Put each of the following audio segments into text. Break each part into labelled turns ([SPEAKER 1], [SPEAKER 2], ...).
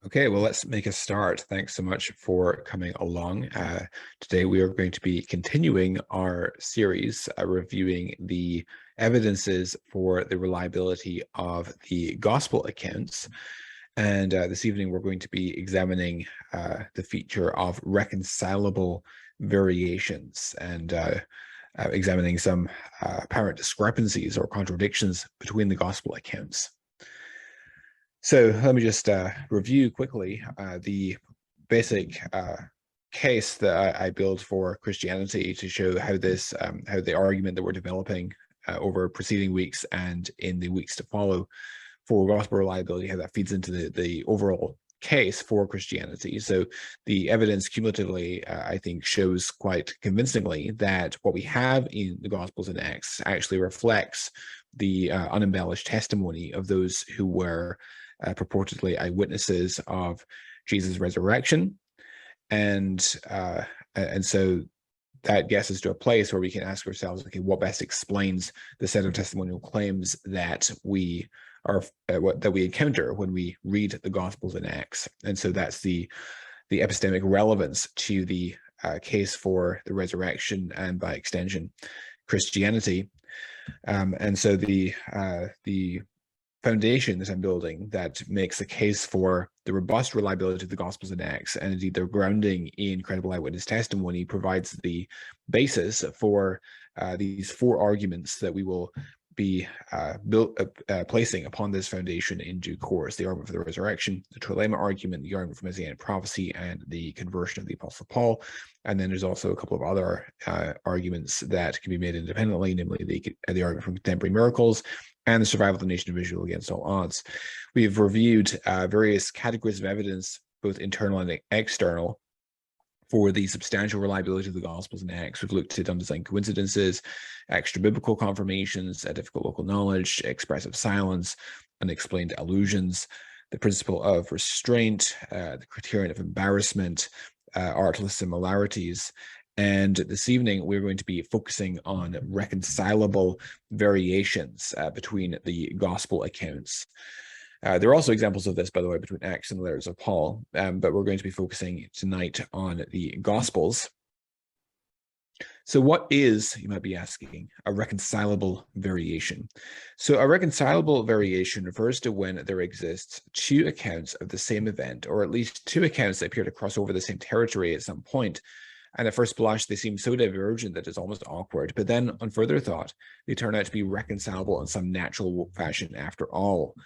[SPEAKER 1] Okay, well, let's make a start. Thanks so much for coming along. Today, we are going to be continuing our series reviewing the evidences for the reliability of the gospel accounts. And this evening, we're going to be examining the feature of reconcilable variations and examining some apparent discrepancies or contradictions between the gospel accounts. So let me just review quickly the basic case that I built for Christianity to show how this, how the argument that we're developing over preceding weeks and in the weeks to follow for gospel reliability, how that feeds into the overall case for Christianity. So the evidence cumulatively, I think, shows quite convincingly that what we have in the Gospels and Acts actually reflects the unembellished testimony of those who were purportedly eyewitnesses of Jesus' resurrection, and so that gets us to a place where we can ask ourselves, okay, what best explains the set of testimonial claims that we encounter when we read the Gospels and Acts? And so that's the epistemic relevance to the case for the resurrection and, by extension, Christianity. And so the foundation that I'm building that makes the case for the robust reliability of the Gospels and Acts, and indeed their grounding in credible eyewitness testimony, provides the basis for these four arguments that we will be placing upon this foundation in due course: the argument for the resurrection, the Trelema argument, the argument for Messianic prophecy, and the conversion of the Apostle Paul. And then there's also a couple of other arguments that can be made independently, namely the argument for contemporary miracles and the survival of the nation of Israel against all odds. We've reviewed various categories of evidence, both internal and external, for the substantial reliability of the Gospels and Acts. We've looked at undesigned coincidences, extra-biblical confirmations, difficult local knowledge, expressive silence, unexplained allusions, the principle of restraint, the criterion of embarrassment, artless similarities. And this evening, we're going to be focusing on reconcilable variations between the gospel accounts. There are also examples of this, by the way, between Acts and the letters of Paul, but we're going to be focusing tonight on the Gospels. So what is, you might be asking, a reconcilable variation? So a reconcilable variation refers to when there exists two accounts of the same event, or at least two accounts that appear to cross over the same territory at some point. And at first blush, they seem so divergent that it's almost awkward. But then on further thought, they turn out to be reconcilable in some natural fashion after all.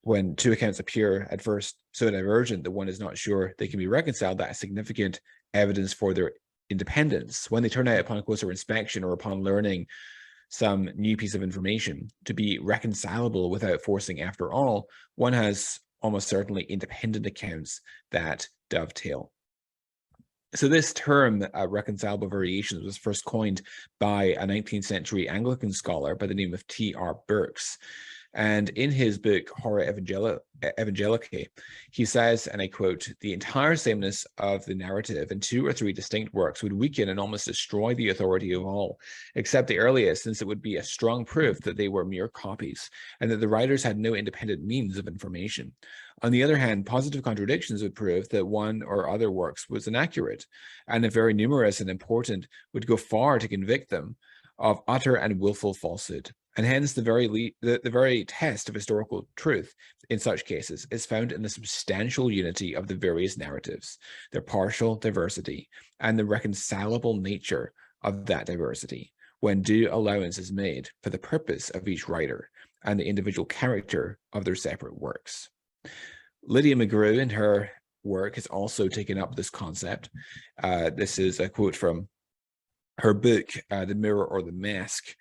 [SPEAKER 1] When two accounts appear at first so divergent that one is not sure they can be reconciled, that is significant evidence for their independence. When they turn out upon closer inspection or upon learning some new piece of information to be reconcilable without forcing after all, one has almost certainly independent accounts that dovetail. So this term, reconcilable variations, was first coined by a 19th century Anglican scholar by the name of T.R. Burks. And in his book, Horror Evangelicae, he says, and I quote, "The entire sameness of the narrative in two or three distinct works would weaken and almost destroy the authority of all, except the earliest, since it would be a strong proof that they were mere copies, and that the writers had no independent means of information. On the other hand, positive contradictions would prove that one or other works was inaccurate, and if very numerous and important, would go far to convict them of utter and willful falsehood. And hence the very test of historical truth in such cases is found in the substantial unity of the various narratives, their partial diversity, and the reconcilable nature of that diversity, when due allowance is made for the purpose of each writer and the individual character of their separate works." Lydia McGrew, in her work, has also taken up this concept. This is a quote from her book, The Mirror or the Mask.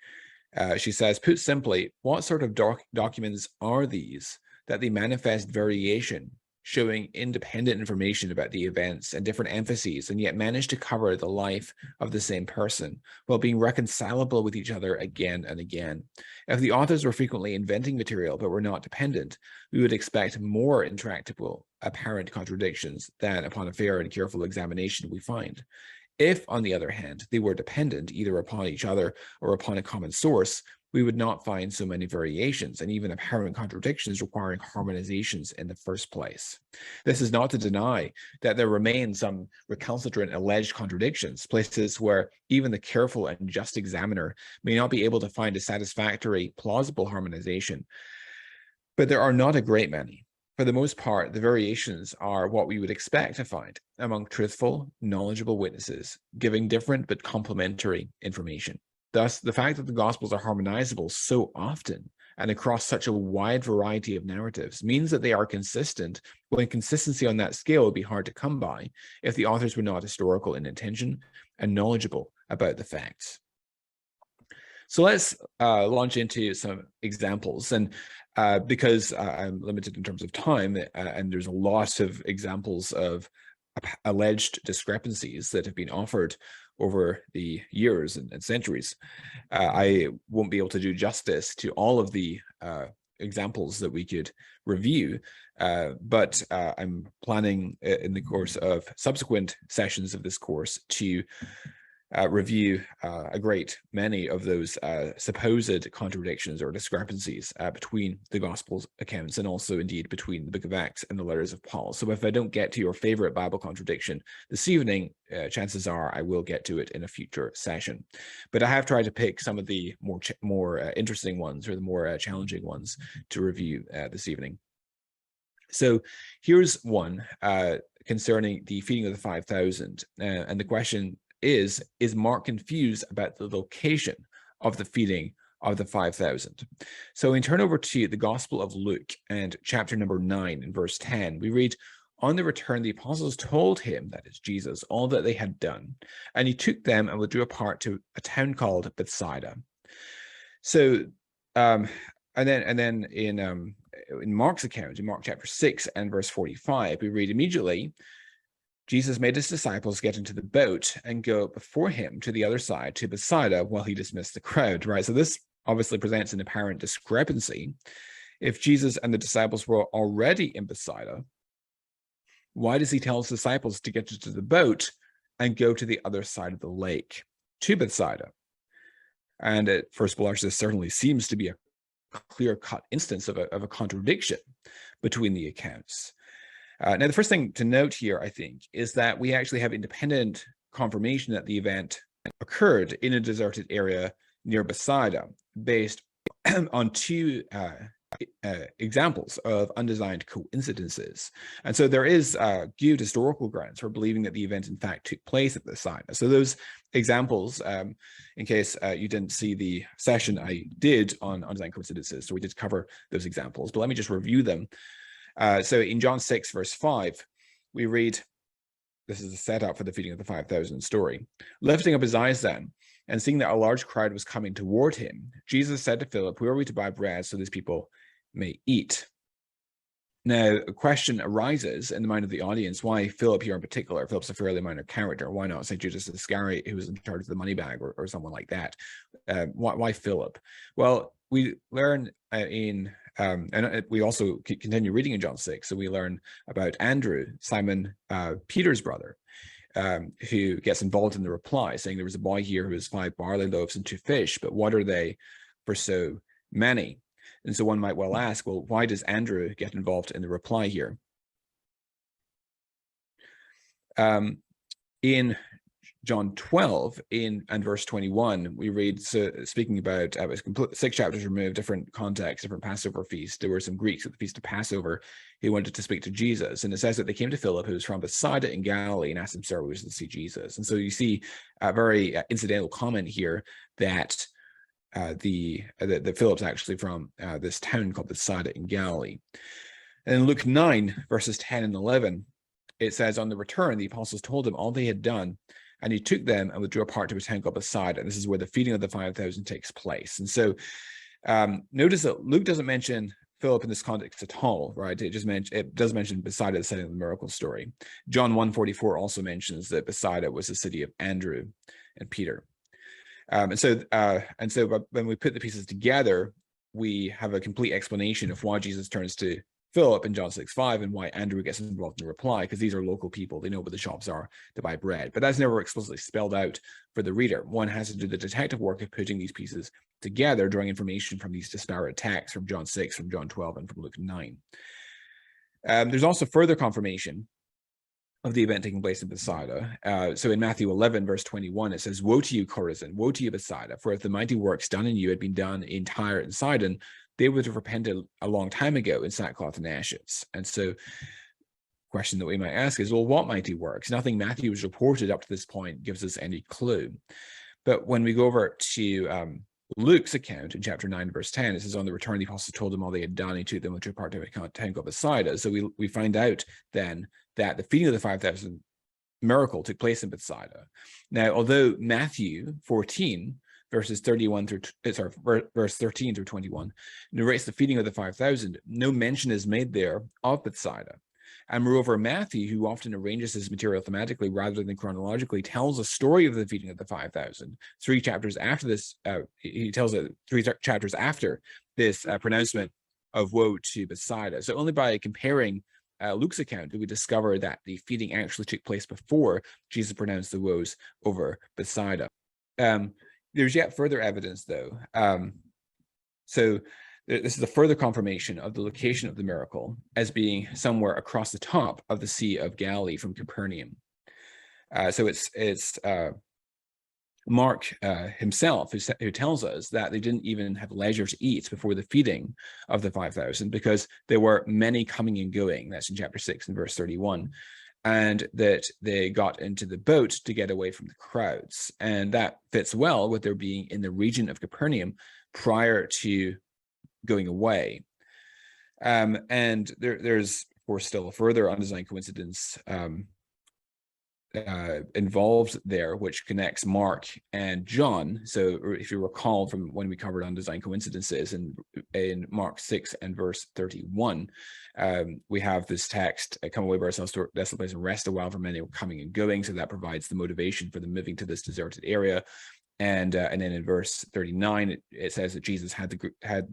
[SPEAKER 1] She says, "Put simply, what sort of documents are these that they manifest variation, showing independent information about the events and different emphases, and yet manage to cover the life of the same person, while being reconcilable with each other again and again? If the authors were frequently inventing material but were not dependent, we would expect more intractable apparent contradictions than, upon a fair and careful examination, we find. If, on the other hand, they were dependent either upon each other or upon a common source, we would not find so many variations and even apparent contradictions requiring harmonizations in the first place. This is not to deny that there remain some recalcitrant alleged contradictions, places where even the careful and just examiner may not be able to find a satisfactory, plausible harmonization. But there are not a great many. For the most part, the variations are what we would expect to find among truthful, knowledgeable witnesses, giving different but complementary information. Thus, the fact that the Gospels are harmonizable so often and across such a wide variety of narratives means that they are consistent, when consistency on that scale would be hard to come by if the authors were not historical in intention and knowledgeable about the facts. So let's launch into some examples. And because I'm limited in terms of time, and there's a lot of examples of alleged discrepancies that have been offered over the years and centuries, I won't be able to do justice to all of the examples that we could review, but I'm planning in the course of subsequent sessions of this course to review a great many of those supposed contradictions or discrepancies between the Gospels accounts, and also indeed between the Book of Acts and the letters of Paul. So if I don't get to your favorite Bible contradiction this evening, chances are I will get to it in a future session. But I have tried to pick some of the more interesting ones, or the more challenging ones, to review this evening. So here's one concerning the feeding of the 5,000, and the question is Mark confused about the location of the feeding of the 5,000? So we turn over to the Gospel of Luke and chapter number 9 and verse 10. We read, "On the return, the apostles told him," that is Jesus, "all that they had done, and he took them and withdrew apart to a town called Bethsaida." So, and then in Mark's account, in Mark chapter 6 and verse 45, we read, "Immediately Jesus made his disciples get into the boat and go before him to the other side, to Bethsaida, while he dismissed the crowd," right? So this obviously presents an apparent discrepancy. If Jesus and the disciples were already in Bethsaida, why does he tell his disciples to get into the boat and go to the other side of the lake, to Bethsaida? And at first blush, this certainly seems to be a clear-cut instance of a contradiction between the accounts. Now, the first thing to note here, I think, is that we actually have independent confirmation that the event occurred in a deserted area near Bethsaida, based on two examples of undesigned coincidences. And so there is good historical grounds for believing that the event, in fact, took place at Bethsaida. So those examples, in case you didn't see the session I did on undesigned coincidences, so we did cover those examples, but let me just review them. So in John 6, verse 5, we read, this is a setup for the feeding of the 5,000 story. "Lifting up his eyes then, and seeing that a large crowd was coming toward him, Jesus said to Philip, 'Where are we to buy bread so these people may eat?'" Now, a question arises in the mind of the audience, why Philip here in particular? Philip's a fairly minor character. Why not say Judas Iscariot, who was in charge of the money bag, or someone like that? Why Philip? Well, we learn and we also continue reading in John 6, so we learn about Andrew, Simon Peter's brother, who gets involved in the reply, saying there was a boy here who has 5 barley loaves and 2 fish, but what are they for so many? And so one might well ask, well, why does Andrew get involved in the reply here? In John 12 and verse 21, we read, so speaking about 6 chapters removed, different context, different Passover feast. There were some Greeks at the Feast of Passover who wanted to speak to Jesus. And it says that they came to Philip, who was from Bethsaida in Galilee, and asked him, "Sir, we wish to see Jesus." And so you see a very incidental comment here that that Philip's actually from this town called Bethsaida in Galilee. And in Luke 9, verses 10 and 11, it says, "On the return, the apostles told him all they had done, and he took them and withdrew apart to a town called Bethsaida." And this is where the feeding of the 5,000 takes place. And so notice that Luke doesn't mention Philip in this context at all, right? It does mention Bethsaida, the setting of the miracle story. John 1:44 also mentions that Bethsaida was the city of Andrew and Peter. And so when we put the pieces together, we have a complete explanation of why Jesus turns to Philip in John 6:5 and why Andrew gets involved in the reply, because these are local people. They know where the shops are to buy bread. But that's never explicitly spelled out for the reader. One has to do the detective work of putting these pieces together, drawing information from these disparate texts from John 6, from John 12, and from Luke 9. There's also further confirmation of the event taking place in Bethsaida. So in Matthew 11, verse 21, it says, "Woe to you, Chorazin! Woe to you, Bethsaida! For if the mighty works done in you had been done in Tyre and Sidon, they would have repented a long time ago in sackcloth and ashes." And so, question that we might ask is, well, what mighty works? Nothing Matthew has reported up to this point gives us any clue. But when we go over to Luke's account in chapter 9, verse 10, it says, "On the return, the apostles told them all they had done. He took them and took part to a town called Bethsaida." So we find out then that the feeding of the 5,000 miracle took place in Bethsaida. Now, although Matthew 14, verses 31 through, verse 13 through 21, narrates the feeding of the 5,000, no mention is made there of Bethsaida. And moreover, Matthew, who often arranges his material thematically rather than chronologically, tells a story of the feeding of the 5,000. 3 chapters after this, he tells it 3 chapters after this pronouncement of woe to Bethsaida. So only by comparing Luke's account do we discover that the feeding actually took place before Jesus pronounced the woes over Bethsaida. There's yet further evidence, though. So this is a further confirmation of the location of the miracle as being somewhere across the top of the Sea of Galilee from Capernaum. So it's Mark himself who tells us that they didn't even have leisure to eat before the feeding of the 5,000 because there were many coming and going. That's in chapter 6 and verse 31. And that they got into the boat to get away from the crowds. And that fits well with their being in the region of Capernaum prior to going away. And there's, of course, still a further undesigned coincidence involved there, which connects Mark and John. So if you recall from when we covered undesigned coincidences in Mark 6 and verse 31, we have this text, "Come away by ourselves to a desolate place and rest a while, for many were coming and going." So that provides the motivation for them moving to this deserted area. And then in verse 39, it says that Jesus had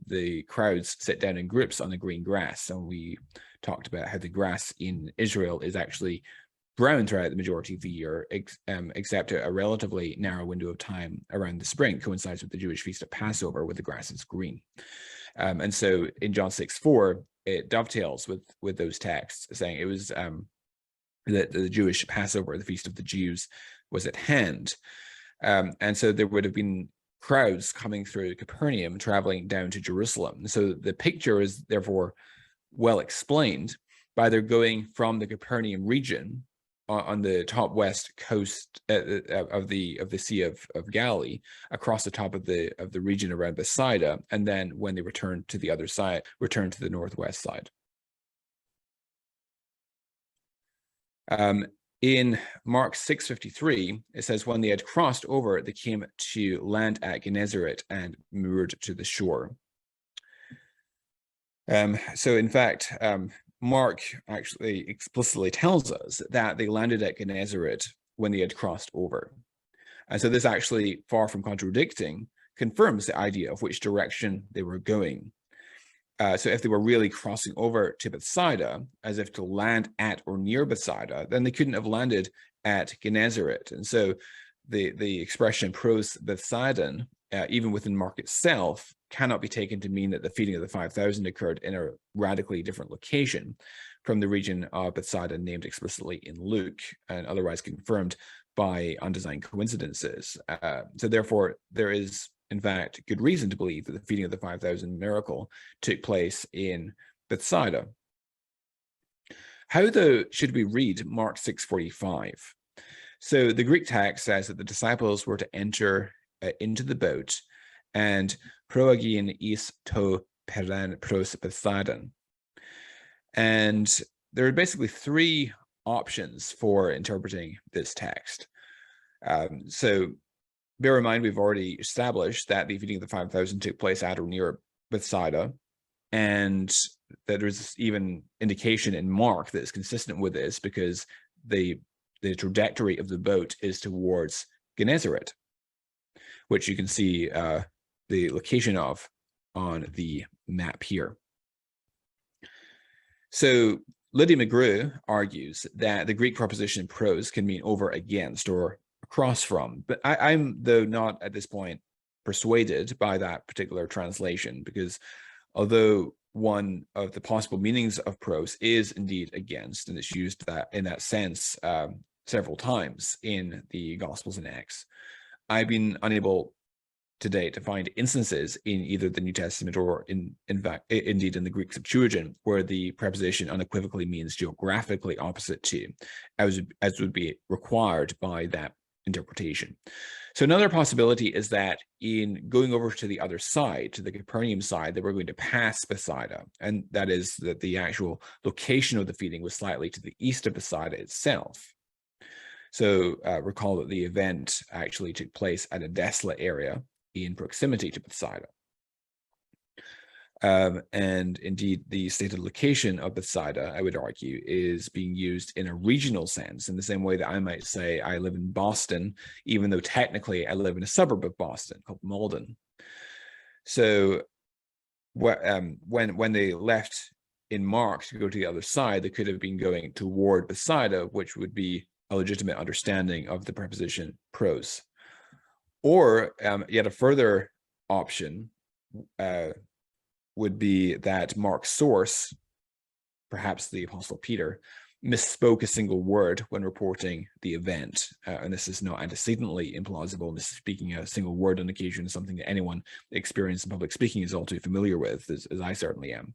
[SPEAKER 1] the crowds sit down in groups on the green grass. So we talked about how the grass in Israel is actually brown throughout the majority of the year, except a relatively narrow window of time around the spring coincides with the Jewish feast of Passover, where the grass is green. And so in John 6:4, it dovetails with those texts, saying it was that the Jewish Passover, the feast of the Jews, was at hand. And so there would have been crowds coming through Capernaum, traveling down to Jerusalem. So the picture is therefore well explained by their going from the Capernaum region on the top west coast of the Sea of Galilee across the top of the region around Bethsaida, and then when they returned to the other side, returned to the northwest side. In Mark 6:53, it says, "When they had crossed over, they came to land at Gennesaret and moored to the shore." So in fact, Mark actually explicitly tells us that they landed at Gennesaret when they had crossed over. And so this actually, far from contradicting, confirms the idea of which direction they were going. So if they were really crossing over to Bethsaida, as if to land at or near Bethsaida, then they couldn't have landed at Gennesaret. And so the expression pros Bethsaidan, even within Mark itself, cannot be taken to mean that the feeding of the 5,000 occurred in a radically different location from the region of Bethsaida named explicitly in Luke, and otherwise confirmed by undesigned coincidences. So therefore, there is, in fact, good reason to believe that the feeding of the 5,000 miracle took place in Bethsaida. How, though, should we read Mark 6:45? So the Greek text says that the disciples were to enter into the boat and proagin is to peran pros Bethsaidan. And there are basically 3 options for interpreting this text. So bear in mind, we've already established that the feeding of the 5,000 took place at or near Bethsaida, and that there's even indication in Mark that is consistent with this, because the trajectory of the boat is towards Gennesaret, which you can see the location of on the map here. So Lydia McGrew argues that the Greek preposition pros can mean over against or across from, but I'm, though, not at this point persuaded by that particular translation, because although one of the possible meanings of pros is indeed against, and it's used that in that sense several times in the Gospels and Acts, I've been unable to date to find instances in either the New Testament or in fact indeed in the Greek Septuagint where the preposition unequivocally means geographically opposite to, as would be required by that interpretation. So another possibility is that in going over to the other side, to the Capernaum side, that we're going to pass Bethsaida, and that is that the actual location of the feeding was slightly to the east of Bethsaida itself. So recall that the event actually took place at a desolate area in proximity to Bethsaida. And indeed, the stated location of Bethsaida, I would argue, is being used in a regional sense, in the same way that I might say I live in Boston, even though technically I live in a suburb of Boston called Malden. So when they left in Mark to go to the other side, they could have been going toward Bethsaida, which would be a legitimate understanding of the preposition pros. Or yet a further option would be that Mark's source, perhaps the Apostle Peter, misspoke a single word when reporting the event. And this is not antecedently implausible. Misspeaking a single word on occasion is something that anyone experienced in public speaking is all too familiar with, as I certainly am.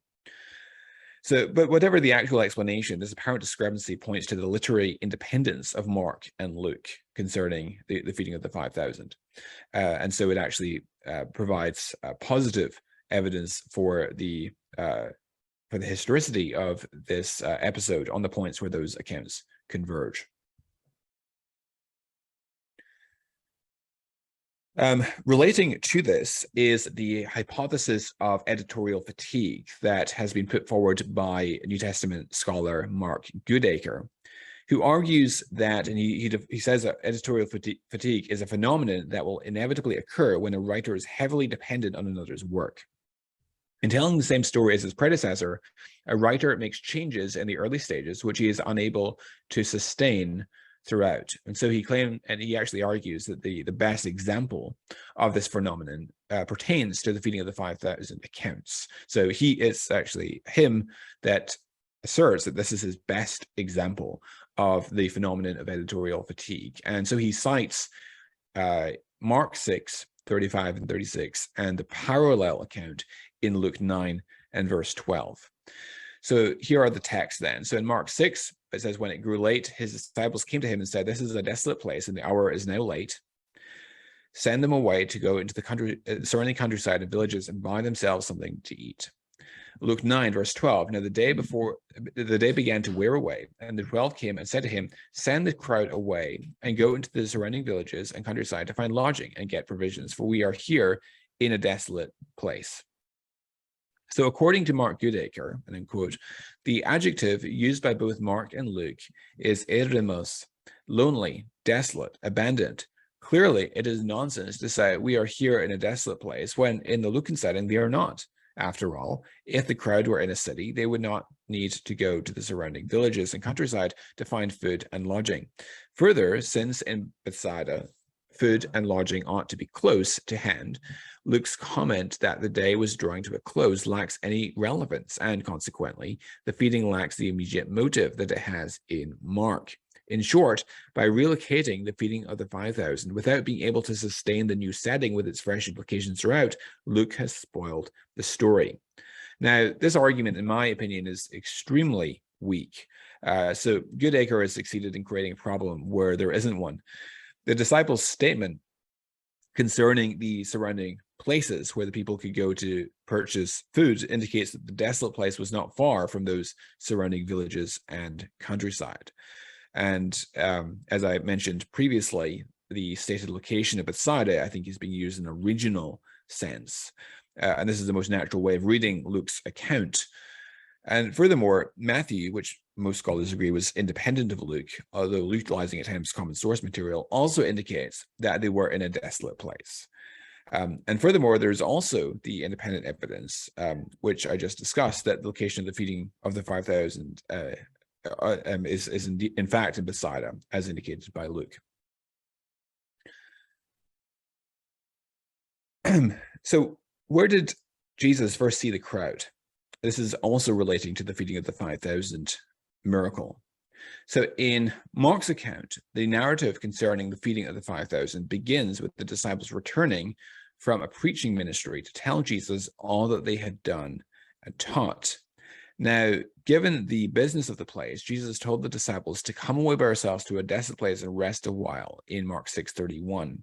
[SPEAKER 1] So, but whatever the actual explanation, this apparent discrepancy points to the literary independence of Mark and Luke concerning the feeding of the 5,000. And so it actually provides positive evidence for the historicity of this episode on the points where those accounts converge. Relating to this is the hypothesis of editorial fatigue that has been put forward by New Testament scholar Mark Goodacre, who argues that, and he says that editorial fatigue is a phenomenon that will inevitably occur when a writer is heavily dependent on another's work. In telling the same story as his predecessor, a writer makes changes in the early stages which he is unable to sustain throughout. And so he claimed, and he actually argues, that the best example of this phenomenon pertains to the feeding of the 5,000 accounts. So it's actually him that asserts that this is his best example of the phenomenon of editorial fatigue. And so he cites Mark 6, 35 and 36, and the parallel account in Luke 9 and verse 12. So here are the texts then. So in Mark 6, it says, when it grew late, his disciples came to him and said, this is a desolate place, and the hour is now late. Send them away to go into the surrounding countryside and villages and buy themselves something to eat. Luke 9, verse 12. Now the day began to wear away, and the 12 came and said to him, send the crowd away and go into the surrounding villages and countryside to find lodging and get provisions, for we are here in a desolate place. So according to Mark Goodacre, and I quote, the adjective used by both Mark and Luke is eremos, lonely, desolate, abandoned. Clearly, it is nonsense to say we are here in a desolate place when in the Lucan setting they are not. After all, if the crowd were in a city, they would not need to go to the surrounding villages and countryside to find food and lodging. Further, since in Bethsaida, food and lodging ought to be close to hand, Luke's comment that the day was drawing to a close lacks any relevance, and consequently, the feeding lacks the immediate motive that it has in Mark. In short, by relocating the feeding of the 5,000 without being able to sustain the new setting with its fresh implications throughout, Luke has spoiled the story. Now, this argument, in my opinion, is extremely weak. So Goodacre has succeeded in creating a problem where there isn't one. The disciples' statement concerning the surrounding places where the people could go to purchase food indicates that the desolate place was not far from those surrounding villages and countryside. And as I mentioned previously, the stated location of Bethsaida, I think, is being used in a regional sense. And this is the most natural way of reading Luke's account. And furthermore, Matthew, which most scholars agree was independent of Luke, although utilizing at times common source material, also indicates that they were in a desolate place. And furthermore, there's also the independent evidence, which I just discussed, that the location of the feeding of the 5,000 is in fact in Bethsaida, as indicated by Luke. So where did Jesus first see the crowd? This is also relating to the feeding of the 5,000 miracle. So in Mark's account, the narrative concerning the feeding of the 5,000 begins with the disciples returning from a preaching ministry to tell Jesus all that they had done and taught. Now, given the business of the place, Jesus told the disciples to come away by ourselves to a desolate place and rest a while in Mark 6:31.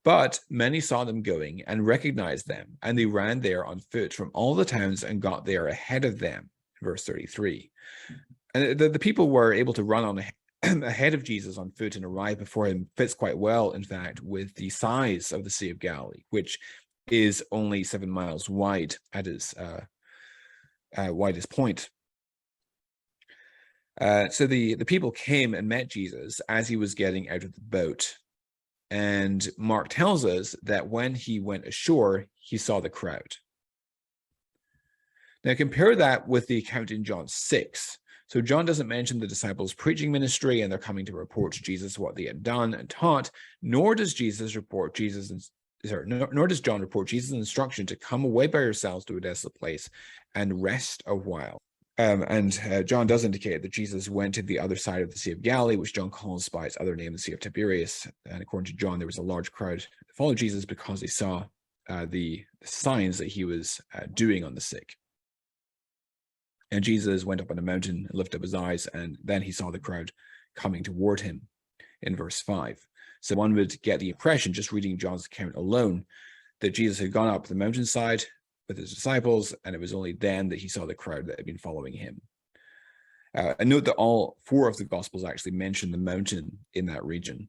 [SPEAKER 1] But many saw them going and recognized them, and they ran there on foot from all the towns and got there ahead of them. Verse 33. And the people were able to run on ahead of Jesus on foot and arrive before him fits quite well, in fact, with the size of the Sea of Galilee, which is only 7 miles wide at its widest point. So the people came and met Jesus as he was getting out of the boat. And Mark tells us that when he went ashore, he saw the crowd. Now compare that with the account in John 6. So John doesn't mention the disciples' preaching ministry and they're coming to report to Jesus what they had done and taught, nor does John report Jesus' instruction to come away by yourselves to a desolate place and rest a while. John does indicate that Jesus went to the other side of the Sea of Galilee, which John calls by its other name, the Sea of Tiberias. And according to John, there was a large crowd that followed Jesus because they saw the signs that he was doing on the sick. And Jesus went up on a mountain and lifted up his eyes, and then he saw the crowd coming toward him in verse 5. So one would get the impression, just reading John's account alone, that Jesus had gone up the mountainside with his disciples, and it was only then that he saw the crowd that had been following him. And note that all 4 of the Gospels actually mention the mountain in that region.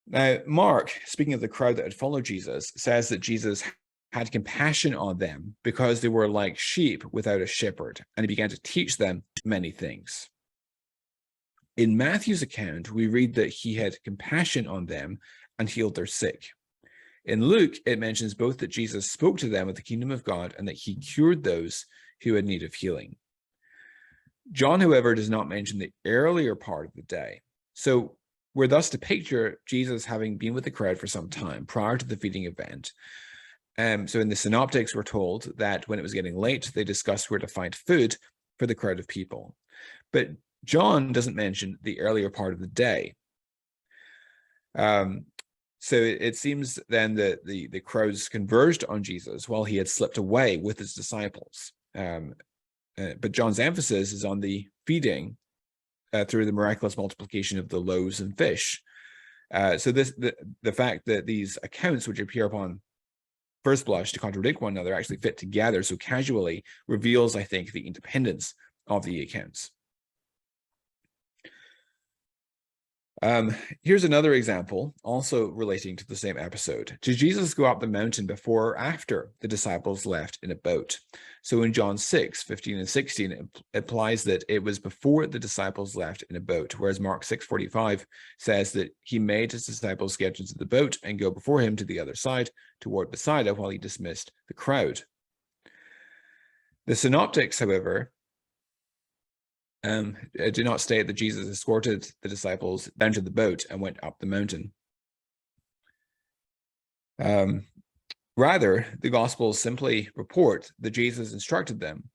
[SPEAKER 1] Now, Mark, speaking of the crowd that had followed Jesus, says that Jesus had compassion on them because they were like sheep without a shepherd, and he began to teach them many things. In Matthew's account, we read that he had compassion on them and healed their sick. In Luke, it mentions both that Jesus spoke to them of the kingdom of God and that he cured those who had need of healing. John, however, does not mention the earlier part of the day. So we're thus to picture Jesus having been with the crowd for some time prior to the feeding event. So in the synoptics, we're told that when it was getting late, they discussed where to find food for the crowd of people. But John doesn't mention the earlier part of the day. So it seems then that the crowds converged on Jesus while he had slipped away with his disciples. But John's emphasis is on the feeding through the miraculous multiplication of the loaves and fish. So the fact that these accounts, which appear upon first blush to contradict one another, actually fit together so casually, reveals, I think, the independence of the accounts. Here's another example, also relating to the same episode. Did Jesus go up the mountain before or after the disciples left in a boat? So in John 6:15 and 16, it implies that it was before the disciples left in a boat, whereas Mark 6:45 says that he made his disciples get into the boat and go before him to the other side, toward Bethsaida, while he dismissed the crowd. The synoptics, however, do not state that Jesus escorted the disciples down to the boat and went up the mountain. Rather, the Gospels simply report that Jesus instructed them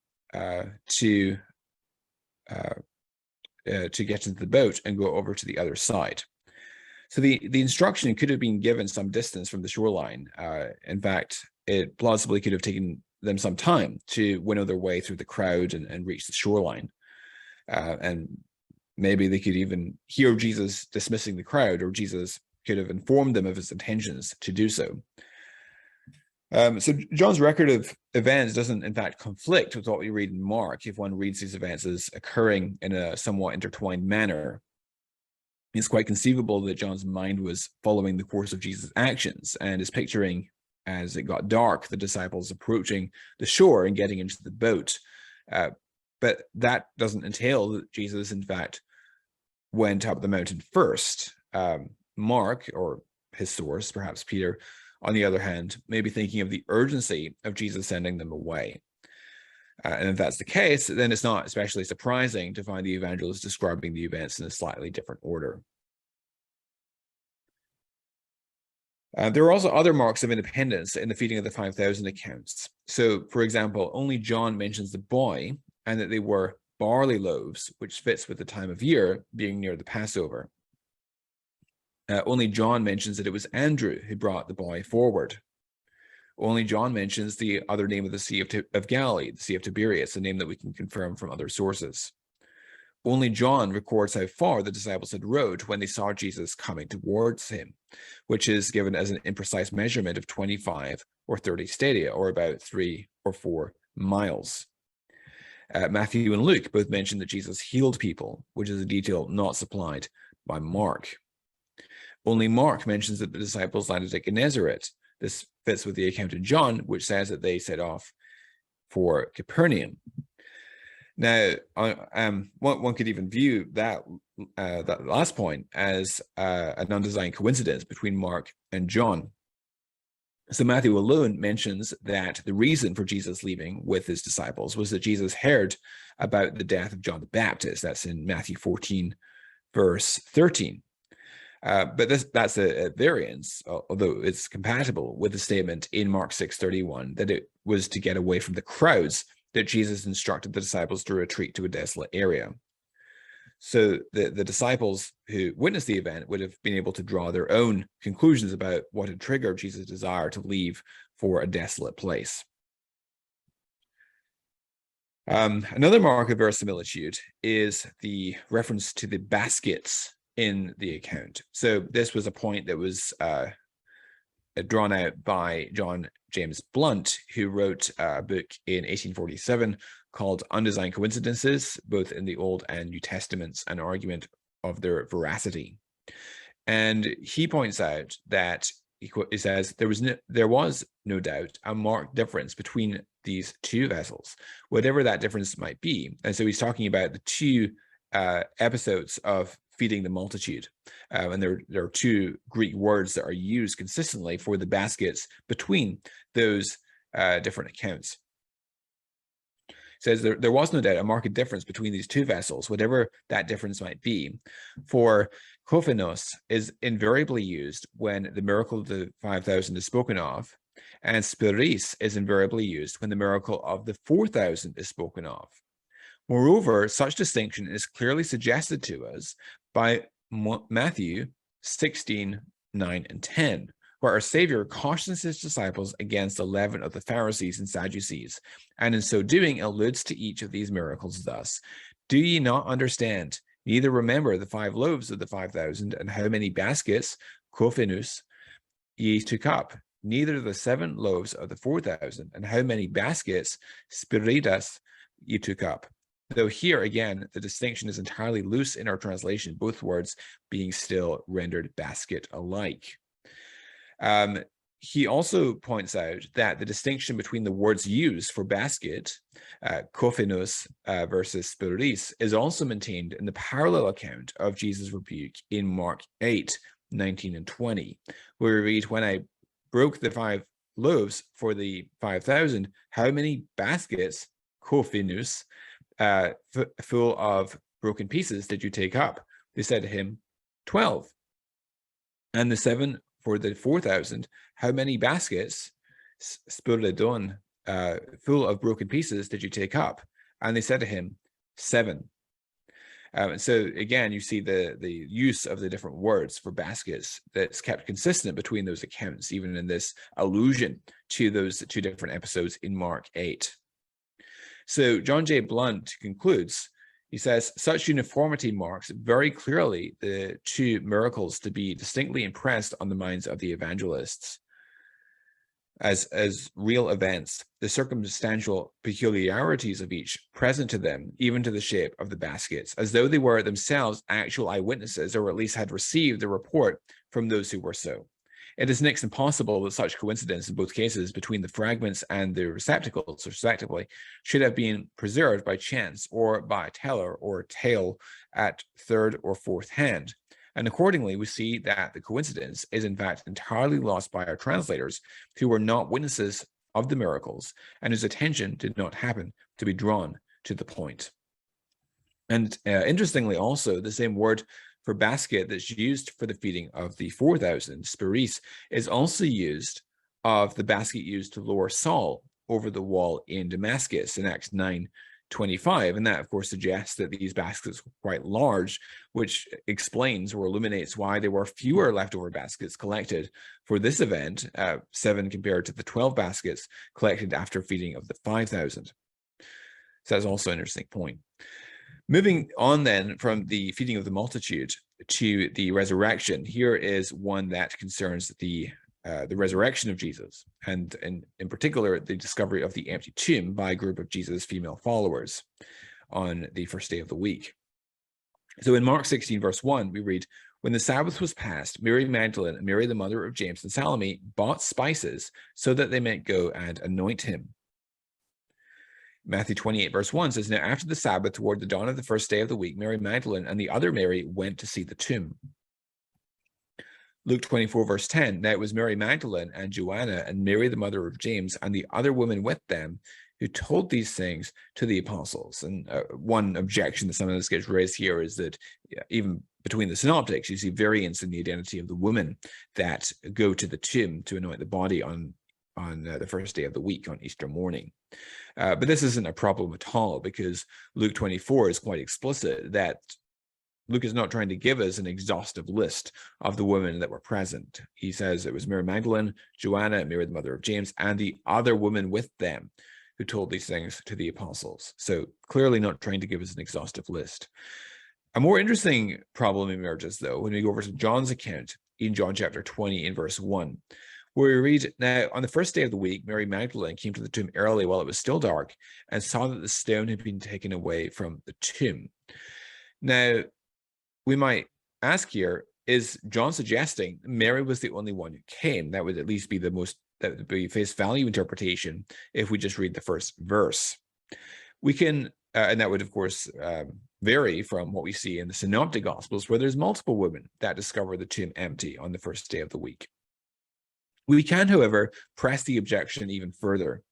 [SPEAKER 1] to get into the boat and go over to the other side. So the instruction could have been given some distance from the shoreline. In fact, it plausibly could have taken them some time to winnow their way through the crowd and reach the shoreline. And maybe they could even hear Jesus dismissing the crowd, or Jesus could have informed them of his intentions to do so. So John's record of events doesn't, in fact, conflict with what we read in Mark if one reads these events as occurring in a somewhat intertwined manner. It's quite conceivable that John's mind was following the course of Jesus' actions and is picturing, as it got dark, the disciples approaching the shore and getting into the boat. But that doesn't entail that Jesus, in fact, went up the mountain first. Mark, or his source, perhaps Peter, on the other hand, may be thinking of the urgency of Jesus sending them away. And if that's the case, then it's not especially surprising to find the evangelist describing the events in a slightly different order. There are also other marks of independence in the feeding of the 5,000 accounts. So, for example, only John mentions the boy and that they were barley loaves, which fits with the time of year being near the Passover. Only John mentions that it was Andrew who brought the boy forward. Only John mentions the other name of the Sea of Galilee, the Sea of Tiberias, a name that we can confirm from other sources. Only John records how far the disciples had rowed when they saw Jesus coming towards him, which is given as an imprecise measurement of 25 or 30 stadia, or about 3 or 4 miles. Matthew and Luke both mention that Jesus healed people, which is a detail not supplied by Mark. Only Mark mentions that the disciples landed at Gennesaret. This fits with the account in John, which says that they set off for Capernaum. Now, one could even view that last point as an undesigned coincidence between Mark and John. So Matthew alone mentions that the reason for Jesus leaving with his disciples was that Jesus heard about the death of John the Baptist. That's in Matthew 14, verse 13. But that's a variance, although it's compatible with the statement in Mark 6:31 that it was to get away from the crowds that Jesus instructed the disciples to retreat to a desolate area. So the disciples who witnessed the event would have been able to draw their own conclusions about what had triggered Jesus' desire to leave for a desolate place. Another mark of verisimilitude is the reference to the baskets in the account. So this was a point that was drawn out by John James Blunt, who wrote a book in 1847 called Undesigned Coincidences, both in the Old and New Testaments, an argument of their veracity. And he points out that he says there was no doubt a marked difference between these two vessels, whatever that difference might be. And so he's talking about the two episodes of feeding the multitude. And there are two Greek words that are used consistently for the baskets between those different accounts. It says there was no doubt a marked difference between these two vessels, whatever that difference might be. For kophenos is invariably used when the miracle of the 5,000 is spoken of, and spiris is invariably used when the miracle of the 4,000 is spoken of. Moreover, such distinction is clearly suggested to us by Matthew 16, 9, and 10, where our Savior cautions his disciples against the leaven of the Pharisees and Sadducees, and in so doing alludes to each of these miracles thus: do ye not understand, neither remember the 5 loaves of the 5,000, and how many baskets, kophenus, ye took up, neither the 7 loaves of the 4,000, and how many baskets, spiritas, ye took up. Though here, again, the distinction is entirely loose in our translation, both words being still rendered basket alike. He also points out that the distinction between the words used for basket, kophenos versus spiris, is also maintained in the parallel account of Jesus' rebuke in Mark 8, 19 and 20, where we read, when I broke the 5 loaves for the 5,000, how many baskets, kophenus, full of broken pieces did you take up? They said to him, 12. And the 7 for the 4,000, how many baskets, spiridon, full of broken pieces did you take up? And they said to him, 7. And so again, you see the use of the different words for baskets that's kept consistent between those accounts, even in this allusion to those 2 different episodes in Mark 8. So John J. Blunt concludes, he says, such uniformity marks very clearly the 2 miracles to be distinctly impressed on the minds of the evangelists as real events, the circumstantial peculiarities of each present to them, even to the shape of the baskets, as though they were themselves actual eyewitnesses, or at least had received the report from those who were so. It is next impossible that such coincidence in both cases between the fragments and the receptacles, respectively, should have been preserved by chance or by teller or tale at 3rd or 4th hand. And accordingly, we see that the coincidence is in fact entirely lost by our translators, who were not witnesses of the miracles and whose attention did not happen to be drawn to the point. And interestingly also, the same word for basket that's used for the feeding of the 4,000, speris, is also used of the basket used to lower Saul over the wall in Damascus in Acts 9:25. And that, of course, suggests that these baskets were quite large, which explains or illuminates why there were fewer leftover baskets collected for this event, 7 compared to the 12 baskets collected after feeding of the 5,000. So that's also an interesting point. Moving on then from the feeding of the multitude to the resurrection, here is one that concerns the resurrection of Jesus, and in particular, the discovery of the empty tomb by a group of Jesus' female followers on the first day of the week. So in Mark 16, verse 1, we read, "When the Sabbath was past, Mary Magdalene and Mary, the mother of James and Salome, bought spices so that they might go and anoint him." Matthew 28, verse 1 says, "Now after the Sabbath, toward the dawn of the first day of the week, Mary Magdalene and the other Mary went to see the tomb." Luke 24, verse 10, "Now it was Mary Magdalene and Joanna and Mary, the mother of James, and the other women with them who told these things to the apostles." And one objection that sometimes gets raised here is that even between the synoptics, you see variance in the identity of the women that go to the tomb to anoint the body on the first day of the week, on Easter morning. But this isn't a problem at all, because Luke 24 is quite explicit that Luke is not trying to give us an exhaustive list of the women that were present. He says it was Mary Magdalene, Joanna, Mary the mother of James, and the other women with them who told these things to the apostles. So clearly not trying to give us an exhaustive list. A more interesting problem emerges, though, when we go over to John's account in John chapter 20 in verse 1, where we read, "Now on the first day of the week, Mary Magdalene came to the tomb early while it was still dark and saw that the stone had been taken away from the tomb." Now, we might ask here, is John suggesting Mary was the only one who came? That would at least be that would be face value interpretation if we just read the first verse. We can, and that would, of course, vary from what we see in the Synoptic Gospels, where there's multiple women that discover the tomb empty on the first day of the week. We can, however, press the objection even further.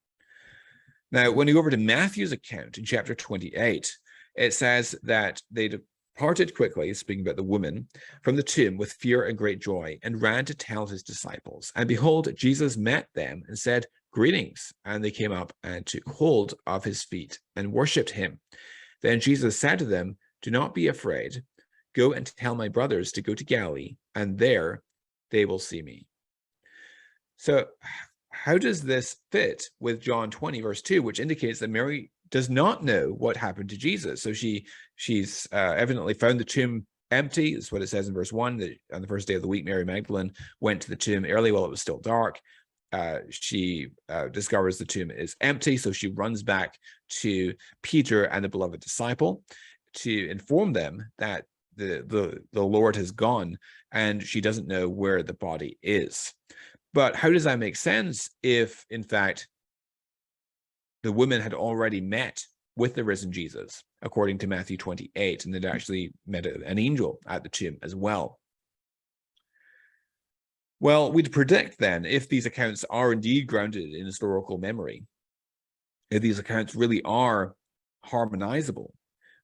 [SPEAKER 1] Now, when we go over to Matthew's account in chapter 28, it says that they departed quickly, speaking about the woman, from the tomb with fear and great joy, and ran to tell his disciples. And behold, Jesus met them and said, "Greetings." And they came up and took hold of his feet and worshipped him. Then Jesus said to them, "Do not be afraid. Go and tell my brothers to go to Galilee, and there they will see me." So how does this fit with John 20, verse 2, which indicates that Mary does not know what happened to Jesus? So she's evidently found the tomb empty. That's what it says in verse 1, that on the first day of the week, Mary Magdalene went to the tomb early while it was still dark. She discovers the tomb is empty, so she runs back to Peter and the beloved disciple to inform them that the Lord has gone, and she doesn't know where the body is. But how does that make sense if, in fact, the women had already met with the risen Jesus, according to Matthew 28, and they'd actually met an angel at the tomb as well? Well, we'd predict then, if these accounts are indeed grounded in historical memory, if these accounts really are harmonizable,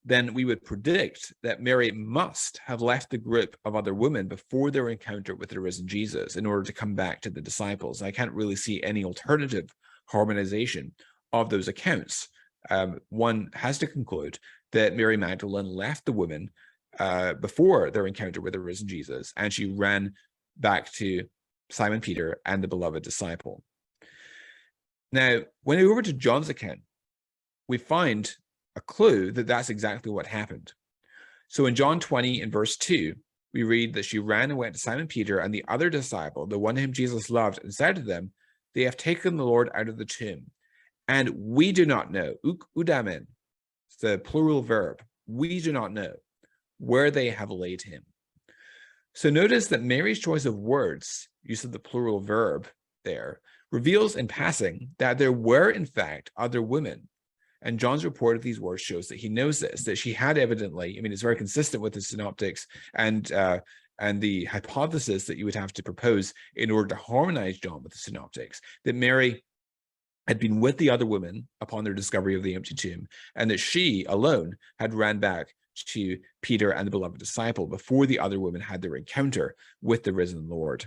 [SPEAKER 1] then we would predict that Mary must have left the group of other women before their encounter with the risen Jesus in order to come back to the disciples. I can't really see any alternative harmonization of those accounts. One has to conclude that Mary Magdalene left the women before their encounter with the risen Jesus, and she ran back to Simon Peter and the beloved disciple. Now, when we go over to John's account, we find a clue that that's exactly what happened. So in John 20, in verse 2, we read that she ran and went to Simon Peter and the other disciple, the one whom Jesus loved, and said to them, "They have taken the Lord out of the tomb, and we do not know," udamen, it's the plural verb, "we do not know where they have laid him." So notice that Mary's choice of words, use of the plural verb there, reveals in passing that there were, in fact, other women. And John's report of these words shows that he knows this, that she had evidently, I mean, it's very consistent with the synoptics and the hypothesis that you would have to propose in order to harmonize John with the synoptics, that Mary had been with the other women upon their discovery of the empty tomb, and that she alone had ran back to Peter and the beloved disciple before the other women had their encounter with the risen Lord.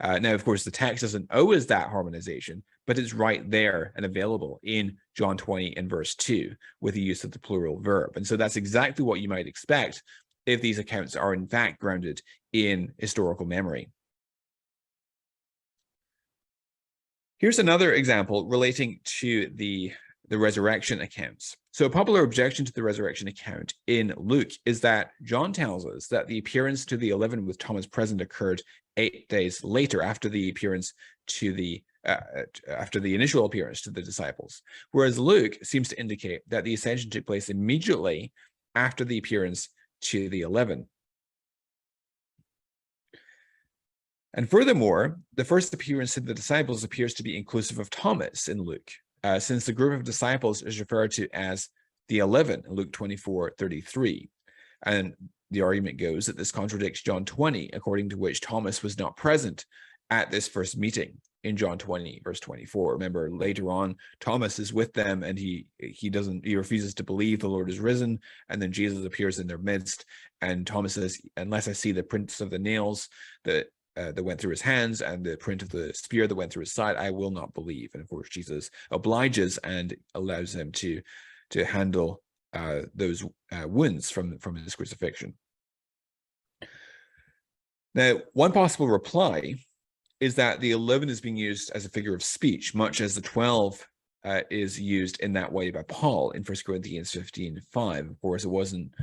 [SPEAKER 1] Now, of course, the text doesn't owe us that harmonization, but it's right there and available in John 20 and verse 2 with the use of the plural verb. And so that's exactly what you might expect if these accounts are in fact grounded in historical memory. Here's another example relating to the resurrection accounts. So a popular objection to the resurrection account in Luke is that John tells us that the appearance to the 11 with Thomas present occurred 8 days later after the appearance to the after the initial appearance to the disciples, whereas Luke seems to indicate that the ascension took place immediately after the appearance to the 11. And furthermore, the first appearance to the disciples appears to be inclusive of Thomas in Luke, since the group of disciples is referred to as the 11 in Luke 24:33. And the argument goes that this contradicts John 20, according to which Thomas was not present at this first meeting in John 20, verse 24. Remember, later on, Thomas is with them and he refuses to believe the Lord is risen. And then Jesus appears in their midst. And Thomas says, unless I see the prints of the nails that went through his hands and the print of the spear that went through his side, I will not believe. And of course, Jesus obliges and allows him to handle those wounds from his crucifixion. Now, one possible reply is that the 11 is being used as a figure of speech, much as the 12 is used in that way by Paul in 1 Corinthians 15:5. Of course, it wasn't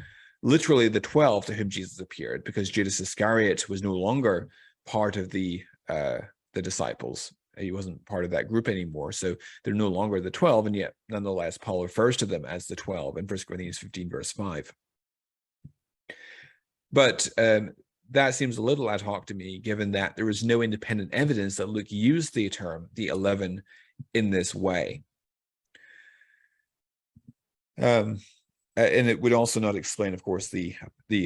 [SPEAKER 1] literally the 12 to whom Jesus appeared, because Judas Iscariot was no longer part of the disciples. He wasn't part of that group anymore, so they're no longer the 12, and yet nonetheless Paul refers to them as the 12 in 1 Corinthians 15 verse 5. But that seems a little ad hoc to me, given that there is no independent evidence that Luke used the term the 11 in this way. And it would also not explain, of course, the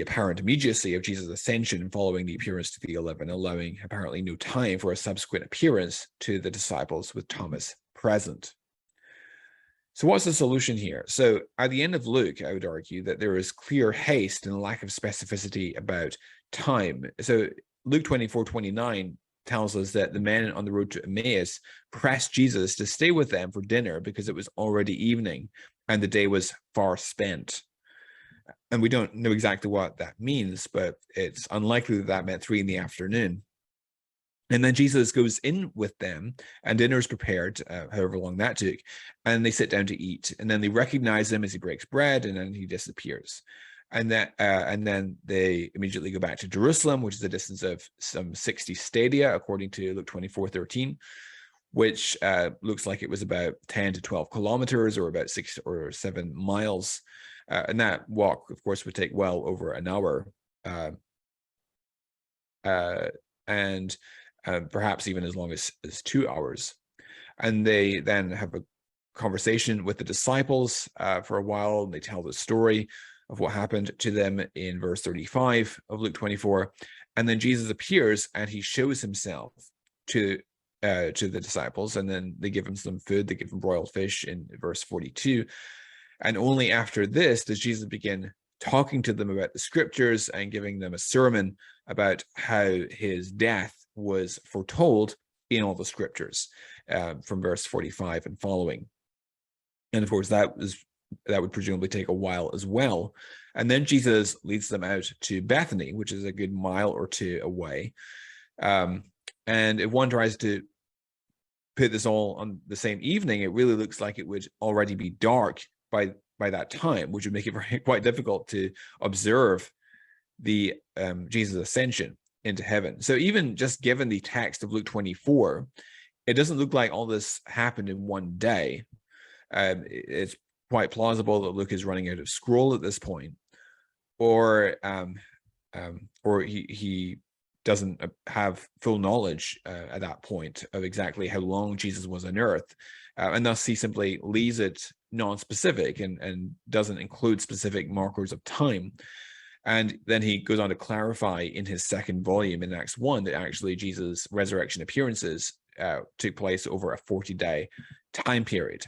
[SPEAKER 1] apparent immediacy of Jesus' ascension following the appearance to the 11, allowing apparently no time for a subsequent appearance to the disciples with Thomas present. So what's the solution here? So at the end of Luke, I would argue that there is clear haste and lack of specificity about time. So Luke 24:29 tells us that the men on the road to Emmaus pressed Jesus to stay with them for dinner because it was already evening and the day was far spent. And we don't know exactly what that means, but it's unlikely that that meant 3 p.m. And then Jesus goes in with them and dinner is prepared, however long that took, and they sit down to eat. And then they recognize him as he breaks bread, and then he disappears. And then they immediately go back to Jerusalem, which is a distance of some 60 stadia, according to Luke 24:13, which looks like it was about 10 to 12 kilometers, or about 6 or 7 miles. And that walk, of course, would take well over an hour, and perhaps even as long as 2 hours. And they then have a conversation with the disciples for a while. And they tell the story of what happened to them in verse 35 of Luke 24. And then Jesus appears and he shows himself to the disciples, and then they give him some food. They give him broiled fish in verse 42. And only after this does Jesus begin talking to them about the scriptures and giving them a sermon about how his death was foretold in all the scriptures, from verse 45 and following. And of course, that would presumably take a while as well. And then Jesus leads them out to Bethany, which is a good mile or two away. And if one tries to put this all on the same evening, it really looks like it would already be dark by that time, which would make it quite difficult to observe the Jesus' ascension into heaven. So even just given the text of Luke 24, it doesn't look like all this happened in one day. It's quite plausible that Luke is running out of scroll at this point, or he doesn't have full knowledge at that point of exactly how long Jesus was on earth, and thus he simply leaves it non-specific and doesn't include specific markers of time. And then he goes on to clarify in his second volume in Acts 1 that actually Jesus' resurrection appearances took place over a 40-day time period.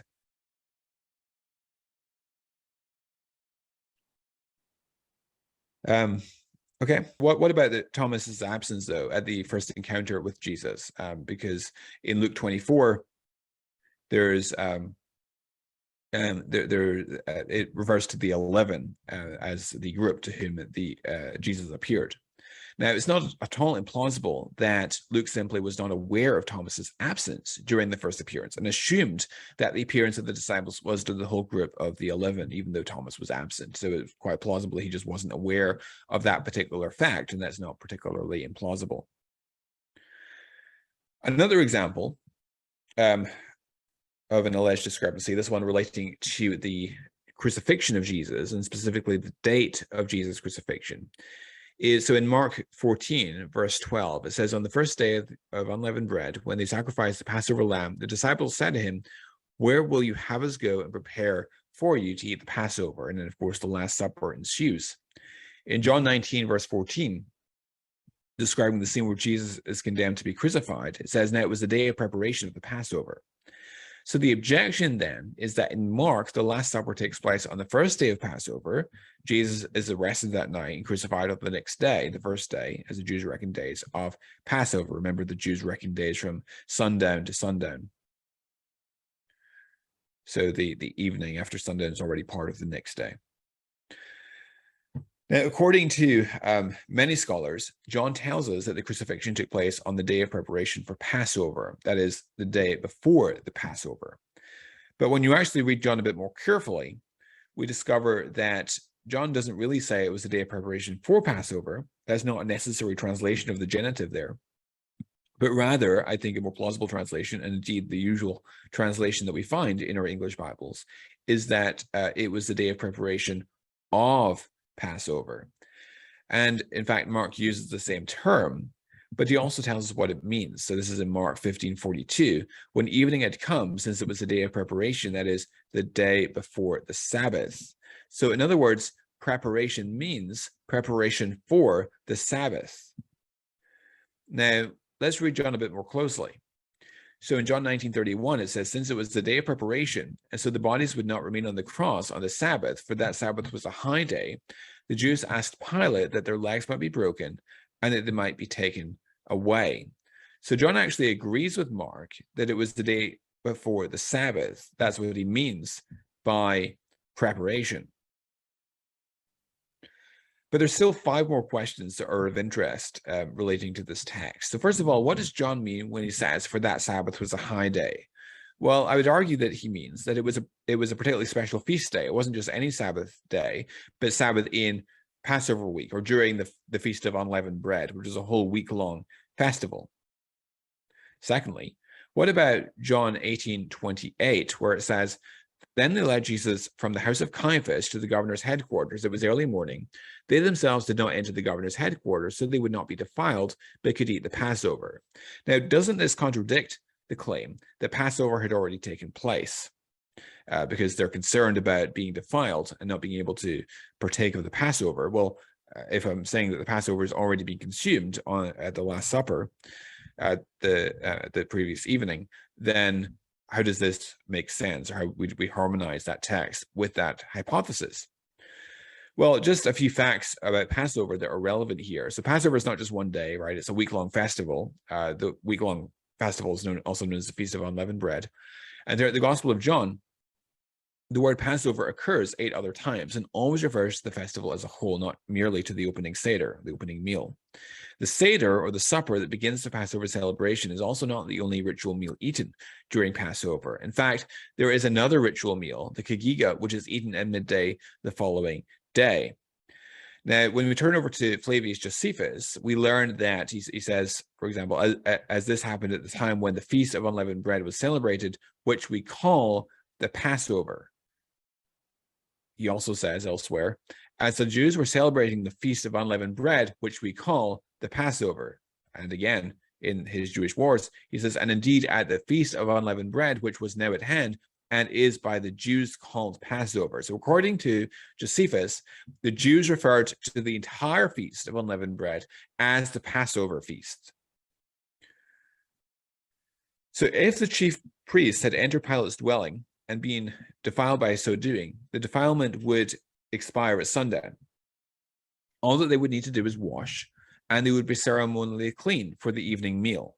[SPEAKER 1] Okay. What about Thomas's absence though at the first encounter with Jesus? Because in Luke 24, there's it refers to the 11 as the group to whom Jesus appeared. Now, it's not at all implausible that Luke simply was not aware of Thomas's absence during the first appearance and assumed that the appearance of the disciples was to the whole group of the 11, even though Thomas was absent. So it's quite plausible he just wasn't aware of that particular fact, and that's not particularly implausible. Another example of an alleged discrepancy, this one relating to the crucifixion of Jesus, and specifically the date of Jesus' crucifixion, is so in Mark 14, verse 12, it says, on the first day of unleavened bread, when they sacrificed the Passover lamb, the disciples said to him, where will you have us go and prepare for you to eat the Passover? And then, of course, the Last Supper ensues. In John 19, verse 14, describing the scene where Jesus is condemned to be crucified, it says, now it was the day of preparation of the Passover. So the objection then is that in Mark, the Last Supper takes place on the first day of Passover. Jesus is arrested that night and crucified on the next day, the first day, as the Jews reckon days of Passover. Remember, the Jews reckon days from sundown to sundown. So the evening after sundown is already part of the next day. Now, according to many scholars, John tells us that the crucifixion took place on the day of preparation for Passover, that is, the day before the Passover. But when you actually read John a bit more carefully, we discover that John doesn't really say it was the day of preparation for Passover. That's not a necessary translation of the genitive there. But rather, I think a more plausible translation, and indeed the usual translation that we find in our English Bibles, is that it was the day of preparation of Passover. And in fact, Mark uses the same term, but he also tells us what it means. So this is in Mark 15:42. When evening had come, since it was the day of preparation, that is, the day before the Sabbath. So in other words, preparation means preparation for the Sabbath. Now, let's read John a bit more closely. So in John 19:31, it says, since it was the day of preparation, and so the bodies would not remain on the cross on the Sabbath, for that Sabbath was a high day, the Jews asked Pilate that their legs might be broken and that they might be taken away. So John actually agrees with Mark that it was the day before the Sabbath. That's what he means by preparation. But there's still 5 more questions that are of interest relating to this text. So first of all, what does John mean when he says, for that Sabbath was a high day? Well, I would argue that he means that it was a particularly special feast day. It wasn't just any Sabbath day, but Sabbath in Passover week, or during the Feast of Unleavened Bread, which is a whole week-long festival. Secondly, what about John 18:28, where it says, then they led Jesus from the house of Caiaphas to the governor's headquarters. It was early morning. They themselves did not enter the governor's headquarters, so they would not be defiled, but could eat the Passover. Now, doesn't this contradict the claim that Passover had already taken place? Because they're concerned about being defiled and not being able to partake of the Passover. Well, if I'm saying that the Passover has already been consumed at the Last Supper, the previous evening, then how does this make sense, or how would we harmonize that text with that hypothesis? Well, just a few facts about Passover that are relevant here. So Passover is not just one day, right? It's a week-long festival. The week-long festival is also known as the Feast of Unleavened Bread. And there at the Gospel of John, the word Passover occurs 8 other times and always refers to the festival as a whole, not merely to the opening Seder, the opening meal. The Seder, or the supper that begins the Passover celebration, is also not the only ritual meal eaten during Passover. In fact, there is another ritual meal, the Chagiga, which is eaten at midday the following day. Now, when we turn over to Flavius Josephus, we learn that he says, for example, as this happened at the time when the Feast of Unleavened Bread was celebrated, which we call the Passover. He also says elsewhere, as the Jews were celebrating the Feast of Unleavened Bread, which we call the Passover. And again, in his Jewish Wars, he says, and indeed at the Feast of Unleavened Bread, which was now at hand, and is by the Jews called Passover. So according to Josephus, the Jews referred to the entire Feast of Unleavened Bread as the Passover feast. So if the chief priests had entered Pilate's dwelling and been defiled by so doing, the defilement would expire at sundown. All that they would need to do is wash, and they would be ceremonially clean for the evening meal.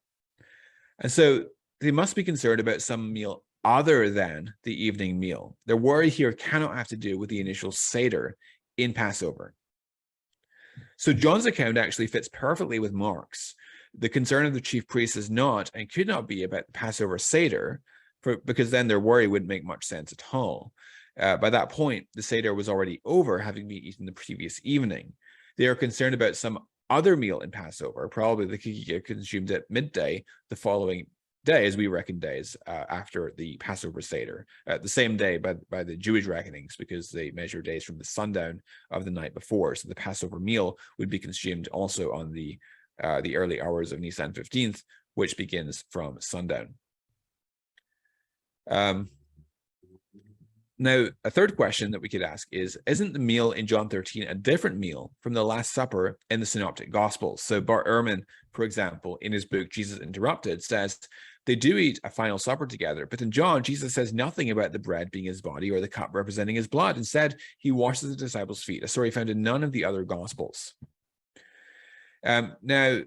[SPEAKER 1] And so they must be concerned about some meal other than the evening meal. Their worry here cannot have to do with the initial Seder in Passover. So John's account actually fits perfectly with Mark's. The concern of the chief priests is not and could not be about the Passover Seder, because then their worry wouldn't make much sense at all. By that point, the Seder was already over, having been eaten the previous evening. They are concerned about some other meal in Passover, probably the kikika consumed at midday the following day, as we reckon days after the Passover Seder, the same day by the Jewish reckonings, because they measure days from the sundown of the night before. So the Passover meal would be consumed also on the early hours of Nisan 15th, which begins from sundown. Now, a third question that we could ask is, isn't the meal in John 13 a different meal from the Last Supper in the Synoptic Gospels? So Bart Ehrman, for example, in his book, Jesus Interrupted, says they do eat a final supper together, but in John, Jesus says nothing about the bread being his body or the cup representing his blood. Instead, he washes the disciples' feet, a story found in none of the other Gospels. Now,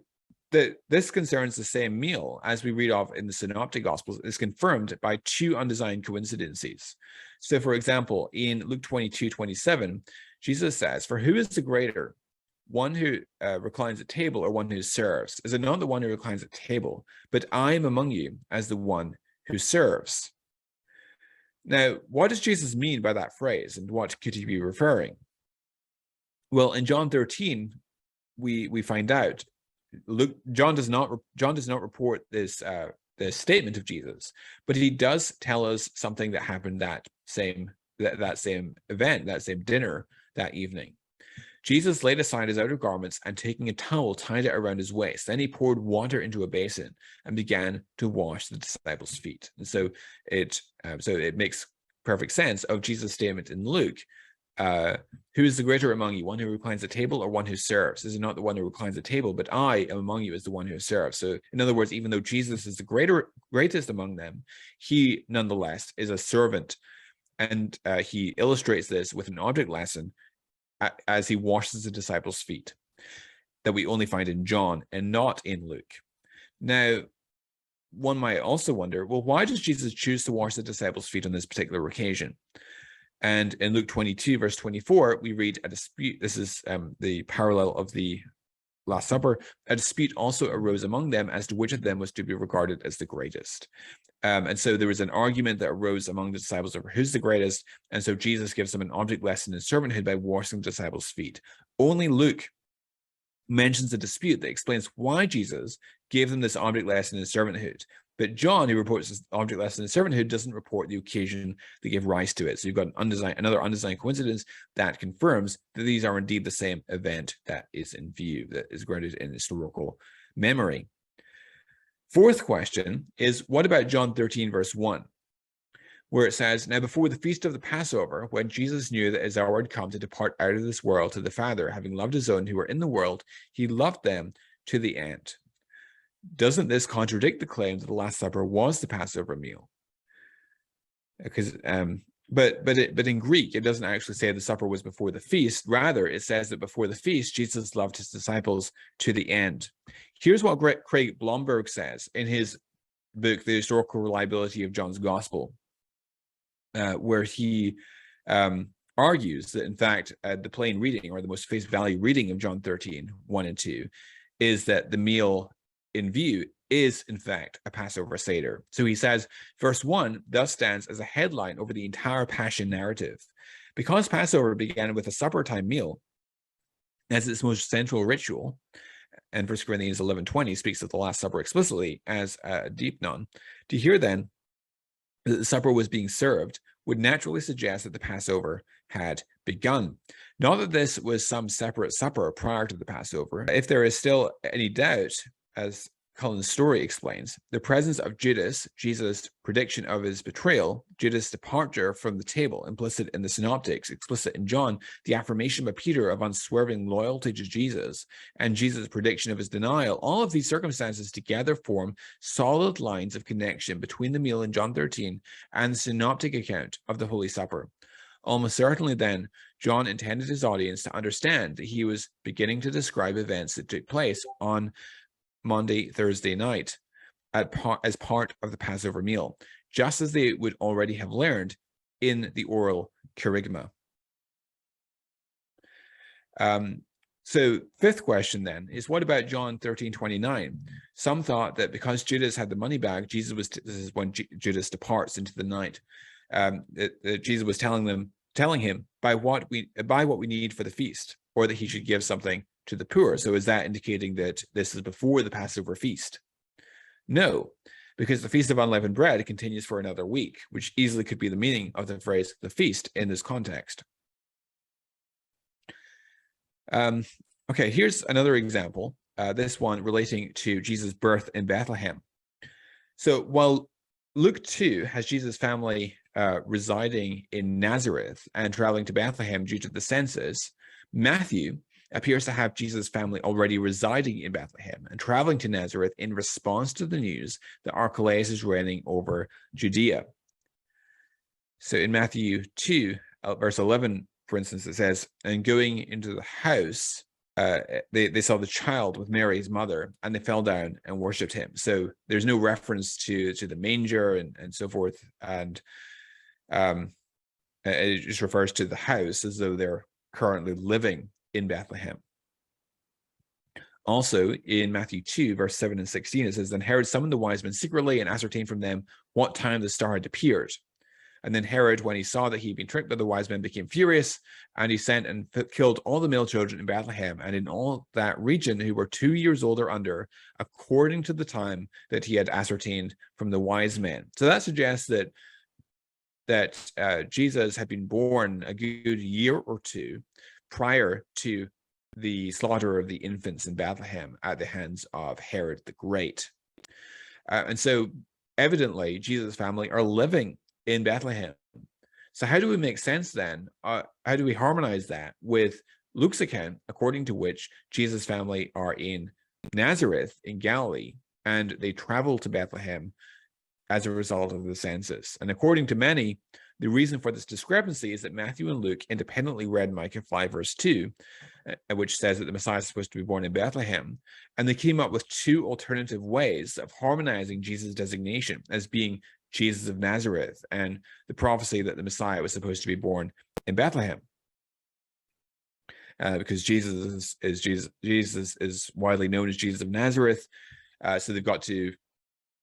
[SPEAKER 1] this concerns the same meal as we read of in the Synoptic Gospels is confirmed by two undesigned coincidences. So, for example, in Luke 22:27, Jesus says, "For who is the greater, one who reclines at table or one who serves? Is it not the one who reclines at table? But I am among you as the one who serves." Now, what does Jesus mean by that phrase, and what could he be referring? Well, in John 13, we find out. John does not report this statement of Jesus, but he does tell us something that happened that same event, that same dinner that evening. Jesus laid aside his outer garments and, taking a towel, tied it around his waist. Then he poured water into a basin and began to wash the disciples' feet. And so it makes perfect sense of Jesus' statement in Luke. Who is the greater among you, one who reclines at table or one who serves? Is it not the one who reclines at table, but I am among you as the one who serves? So in other words, even though Jesus is the greatest among them, he nonetheless is a servant. And he illustrates this with an object lesson as he washes the disciples' feet that we only find in John and not in Luke. Now, one might also wonder, well, why does Jesus choose to wash the disciples' feet on this particular occasion? And in Luke 22, verse 24, we read a dispute. This is the parallel of the Last Supper. A dispute also arose among them as to which of them was to be regarded as the greatest. And so there was an argument that arose among the disciples over who's the greatest. And so Jesus gives them an object lesson in servanthood by washing the disciples' feet. Only Luke mentions a dispute that explains why Jesus gave them this object lesson in servanthood. But John, who reports this object lesson in servanthood, doesn't report the occasion that gave rise to it. So you've got another undesigned coincidence that confirms that these are indeed the same event that is in view, that is grounded in historical memory. Fourth question is, what about John 13, verse 1, where it says, "Now before the feast of the Passover, when Jesus knew that his hour had come to depart out of this world to the Father, having loved his own who were in the world, he loved them to the end." Doesn't this contradict the claim that the Last Supper was the Passover meal? Because but in Greek, it doesn't actually say the supper was before the feast. Rather, it says that before the feast, Jesus loved his disciples to the end. Here's what Craig Blomberg says in his book, The Historical Reliability of John's Gospel, where he argues that, in fact, the plain reading, or the most face value reading of John 13, 1 and 2, is that the meal in view is, in fact, a Passover Seder. So he says, verse 1 thus stands as a headline over the entire Passion narrative. Because Passover began with a supper time meal as its most central ritual, and 1 Corinthians 11:20 speaks of the Last Supper explicitly as a deipnon, to hear then that the supper was being served would naturally suggest that the Passover had begun. Not that this was some separate supper prior to the Passover. If there is still any doubt, as Cullen's story explains, the presence of Judas, Jesus' prediction of his betrayal, Judas' departure from the table, implicit in the Synoptics, explicit in John, the affirmation by Peter of unswerving loyalty to Jesus, and Jesus' prediction of his denial, all of these circumstances together form solid lines of connection between the meal in John 13 and the Synoptic account of the Holy Supper. Almost certainly then, John intended his audience to understand that he was beginning to describe events that took place on Monday, Thursday night as part of the Passover meal, just as they would already have learned in the oral kerygma. So fifth question then is, what about John 13:29? Some thought that because Judas had the money bag, this is when Judas departs into the night, that Jesus was telling him buy what we need for the feast, or that he should give something to the poor. So is that indicating that this is before the Passover feast? No, because the Feast of Unleavened Bread continues for another week, which easily could be the meaning of the phrase the feast in this context. Okay, here's another example, this one relating to Jesus' birth in Bethlehem. So while Luke 2 has Jesus' family residing in Nazareth and traveling to Bethlehem due to the census, Matthew appears to have Jesus' family already residing in Bethlehem and traveling to Nazareth in response to the news that Archelaus is reigning over Judea. So in Matthew 2, verse 11, for instance, it says, and going into the house, they saw the child with Mary, his mother, and they fell down and worshipped him. So there's no reference to the manger and so forth. And it just refers to the house as though they're currently living in Bethlehem. Also, in Matthew 2, verse 7 and 16, it says, then Herod summoned the wise men secretly and ascertained from them what time the star had appeared. And then Herod, when he saw that he'd been tricked by the wise men, became furious, and he sent and killed all the male children in Bethlehem and in all that region who were 2 years old or under, according to the time that he had ascertained from the wise men. So that suggests that Jesus had been born a good year or two prior to the slaughter of the infants in Bethlehem at the hands of Herod the Great. And so evidently, Jesus' family are living in Bethlehem. So how do we make sense then? How do we harmonize that with Luke's account, according to which Jesus' family are in Nazareth in Galilee, and they travel to Bethlehem as a result of the census? And according to many, the reason for this discrepancy is that Matthew and Luke independently read Micah 5, verse 2, which says that the Messiah is supposed to be born in Bethlehem. And they came up with two alternative ways of harmonizing Jesus' designation as being Jesus of Nazareth and the prophecy that the Messiah was supposed to be born in Bethlehem. Because Jesus is widely known as Jesus of Nazareth. So they've got to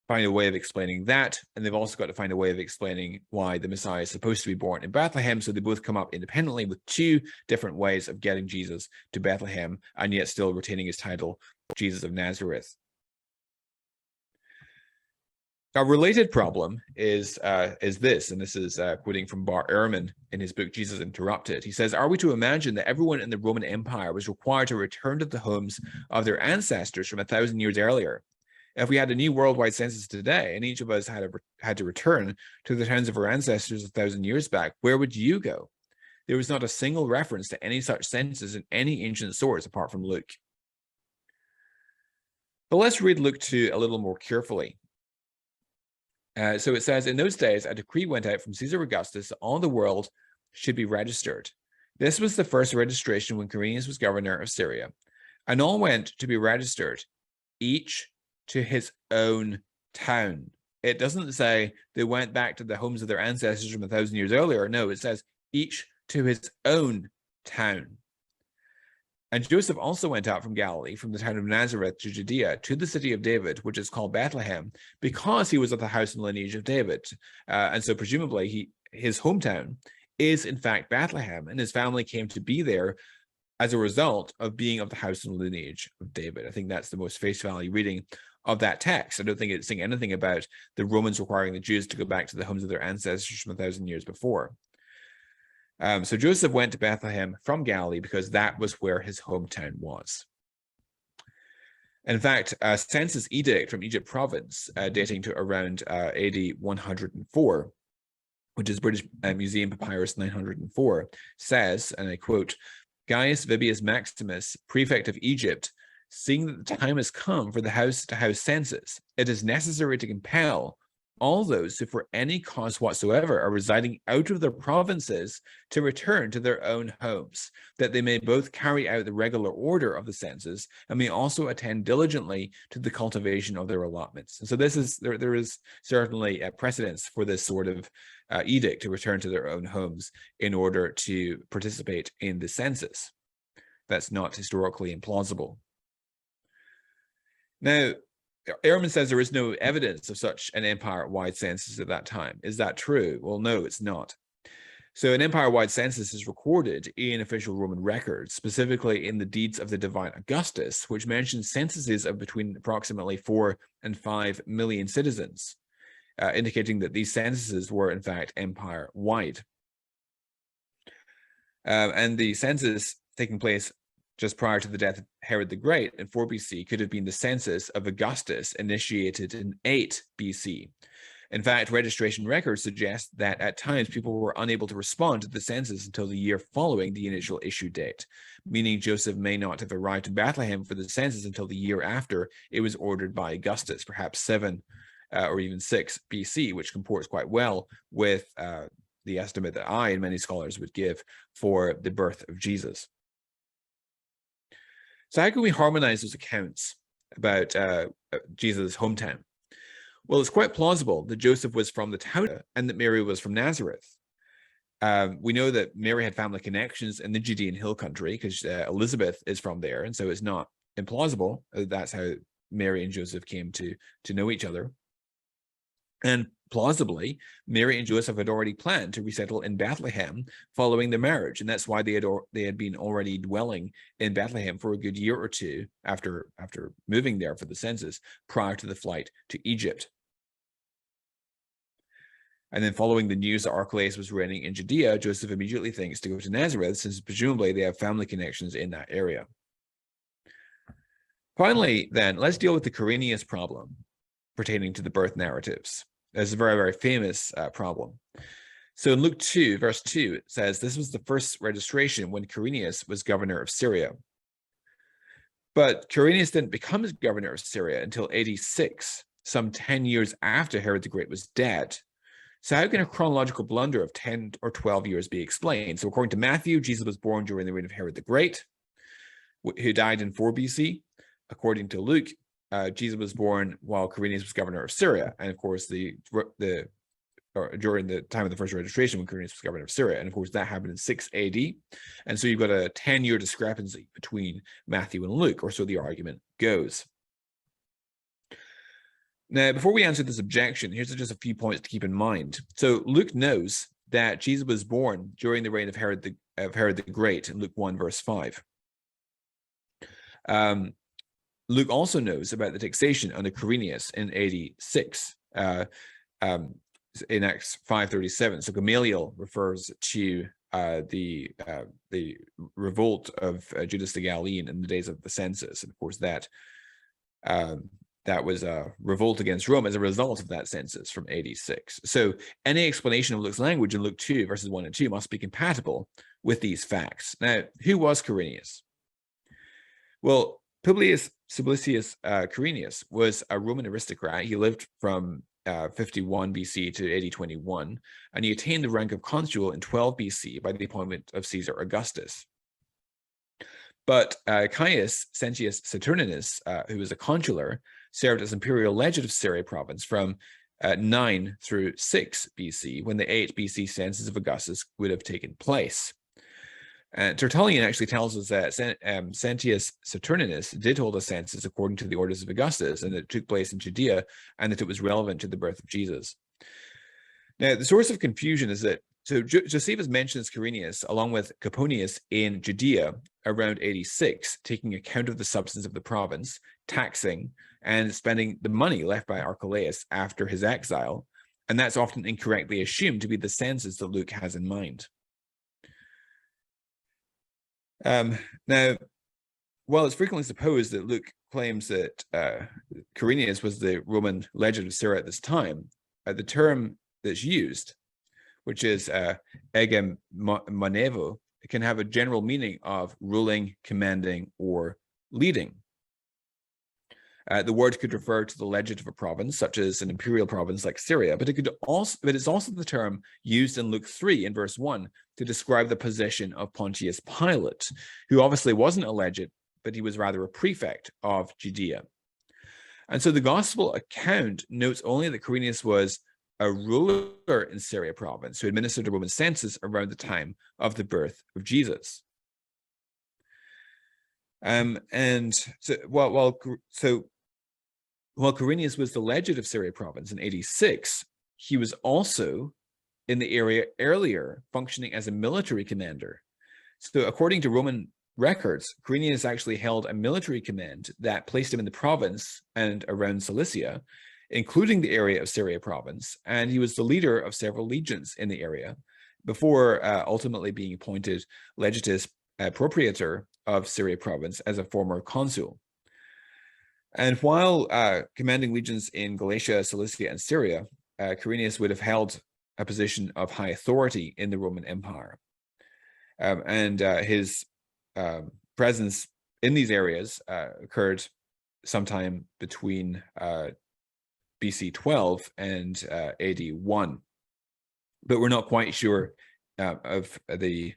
[SPEAKER 1] find a way of explaining that, and they've also got to find a way of explaining why the Messiah is supposed to be born in Bethlehem. So they both come up independently with two different ways of getting Jesus to Bethlehem, and yet still retaining his title, Jesus of Nazareth. A related problem is this, and this is quoting from Bart Ehrman in his book, Jesus Interrupted. He says, are we to imagine that everyone in the Roman Empire was required to return to the homes of their ancestors from 1,000 years earlier? If we had a new worldwide census today, and each of us had to return to the towns of our ancestors 1,000 years back, where would you go? There was not a single reference to any such census in any ancient source apart from Luke. But let's read Luke 2 a little more carefully. So it says, in those days, a decree went out from Caesar Augustus that all the world should be registered. This was the first registration when Quirinius was governor of Syria. And all went to be registered, each to his own town. It doesn't say they went back to the homes of their ancestors from 1,000 years earlier. No, it says each to his own town. And Joseph also went out from Galilee, from the town of Nazareth to Judea, to the city of David, which is called Bethlehem, because he was of the house and lineage of David. And so presumably his hometown is in fact Bethlehem, and his family came to be there as a result of being of the house and lineage of David. I think that's the most face value reading of that text. I don't think it's saying anything about the Romans requiring the Jews to go back to the homes of their ancestors from 1,000 years before. So Joseph went to Bethlehem from Galilee because that was where his hometown was. In fact, a census edict from Egypt province dating to around AD 104, which is British Museum Papyrus 904, says, and I quote, Gaius Vibius Maximus, prefect of Egypt, seeing that the time has come for the house-to-house census, it is necessary to compel all those who for any cause whatsoever are residing out of their provinces to return to their own homes, that they may both carry out the regular order of the census and may also attend diligently to the cultivation of their allotments. And so this is there is certainly a precedence for this sort of edict to return to their own homes in order to participate in the census. That's not historically implausible. Now, Ehrman says there is no evidence of such an empire-wide census at that time. Is that true? Well, no, it's not. So an empire-wide census is recorded in official Roman records, specifically in the Deeds of the Divine Augustus, which mentions censuses of between approximately 4 and 5 million citizens, indicating that these censuses were, in fact, empire-wide. And the census taking place just prior to the death of Herod the Great in 4 BC could have been the census of Augustus initiated in 8 BC. In fact, registration records suggest that at times people were unable to respond to the census until the year following the initial issue date, meaning Joseph may not have arrived in Bethlehem for the census until the year after it was ordered by Augustus, perhaps 7 or even 6 BC, which comports quite well with the estimate that I and many scholars would give for the birth of Jesus. So how can we harmonize those accounts about Jesus' hometown? Well, it's quite plausible that Joseph was from the town and that Mary was from Nazareth. We know that Mary had family connections in the Judean hill country because Elizabeth is from there, and so it's not implausible that that's how Mary and Joseph came to know each other. And plausibly, Mary and Joseph had already planned to resettle in Bethlehem following their marriage, and that's why they had been already dwelling in Bethlehem for a good year or two after moving there for the census prior to the flight to Egypt. And then following the news that Archelaus was reigning in Judea, Joseph immediately thinks to go to Nazareth, since presumably they have family connections in that area. Finally, then, let's deal with the Quirinius problem pertaining to the birth narratives. It's a very, very famous problem. So in Luke 2, verse 2, it says, this was the first registration when Quirinius was governor of Syria. But Quirinius didn't become as governor of Syria until AD 6, some 10 years after Herod the Great was dead. So how can a chronological blunder of 10 or 12 years be explained? So according to Matthew, Jesus was born during the reign of Herod the Great, who died in 4 BC. According to Luke, Jesus was born while Quirinius was governor of Syria, and of course during the time of the first registration when Quirinius was governor of Syria, and of course that happened in 6 AD, and so you've got a 10-year discrepancy between Matthew and Luke, or so the argument goes. Now, before we answer this objection, here's just a few points to keep in mind. So Luke knows that Jesus was born during the reign of Herod the Great in Luke 1 verse 5. Luke also knows about the taxation under Quirinius in AD 6 in Acts 5:37. So Gamaliel refers to the revolt of Judas the Galilean in the days of the census, and of course that was a revolt against Rome as a result of that census from AD 6. So any explanation of Luke's language in Luke 2 verses 1 and 2 must be compatible with these facts. Now, who was Quirinius? Well, Publius Sublicius Quirinius was a Roman aristocrat. He lived from 51 BC to AD 21, and he attained the rank of consul in 12 BC by the appointment of Caesar Augustus. But Caius Sentius Saturninus, who was a consular, served as imperial legate of Syria province from 9 through 6 BC, when the 8 BC census of Augustus would have taken place. Tertullian actually tells us that Sentius Saturninus did hold a census according to the orders of Augustus, and that it took place in Judea, and that it was relevant to the birth of Jesus. Now, the source of confusion is that Josephus mentions Quirinius along with Coponius in Judea around 86, taking account of the substance of the province, taxing, and spending the money left by Archelaus after his exile, and that's often incorrectly assumed to be the census that Luke has in mind. Now, while it's frequently supposed that Luke claims that Quirinius was the Roman legate of Syria at this time, the term that's used, which is egemonevo, it can have a general meaning of ruling, commanding, or leading. The word could refer to the legate of a province, such as an imperial province like Syria, but it's also the term used in Luke 3 in verse 1 to describe the position of Pontius Pilate, who obviously wasn't a legate, but he was rather a prefect of Judea. And so the gospel account notes only that Quirinius was a ruler in Syria province who administered a Roman census around the time of the birth of Jesus. While Quirinius was the legate of Syria province in AD 6, he was also in the area earlier functioning as a military commander. So according to Roman records, Quirinius actually held a military command that placed him in the province and around Cilicia, including the area of Syria province, and he was the leader of several legions in the area before ultimately being appointed legatus propraetor of Syria province as a former consul. And while commanding legions in Galatia, Cilicia, and Syria, Quirinius would have held a position of high authority in the Roman Empire. His presence in these areas occurred sometime between BC 12 and AD 1, but we're not quite sure of the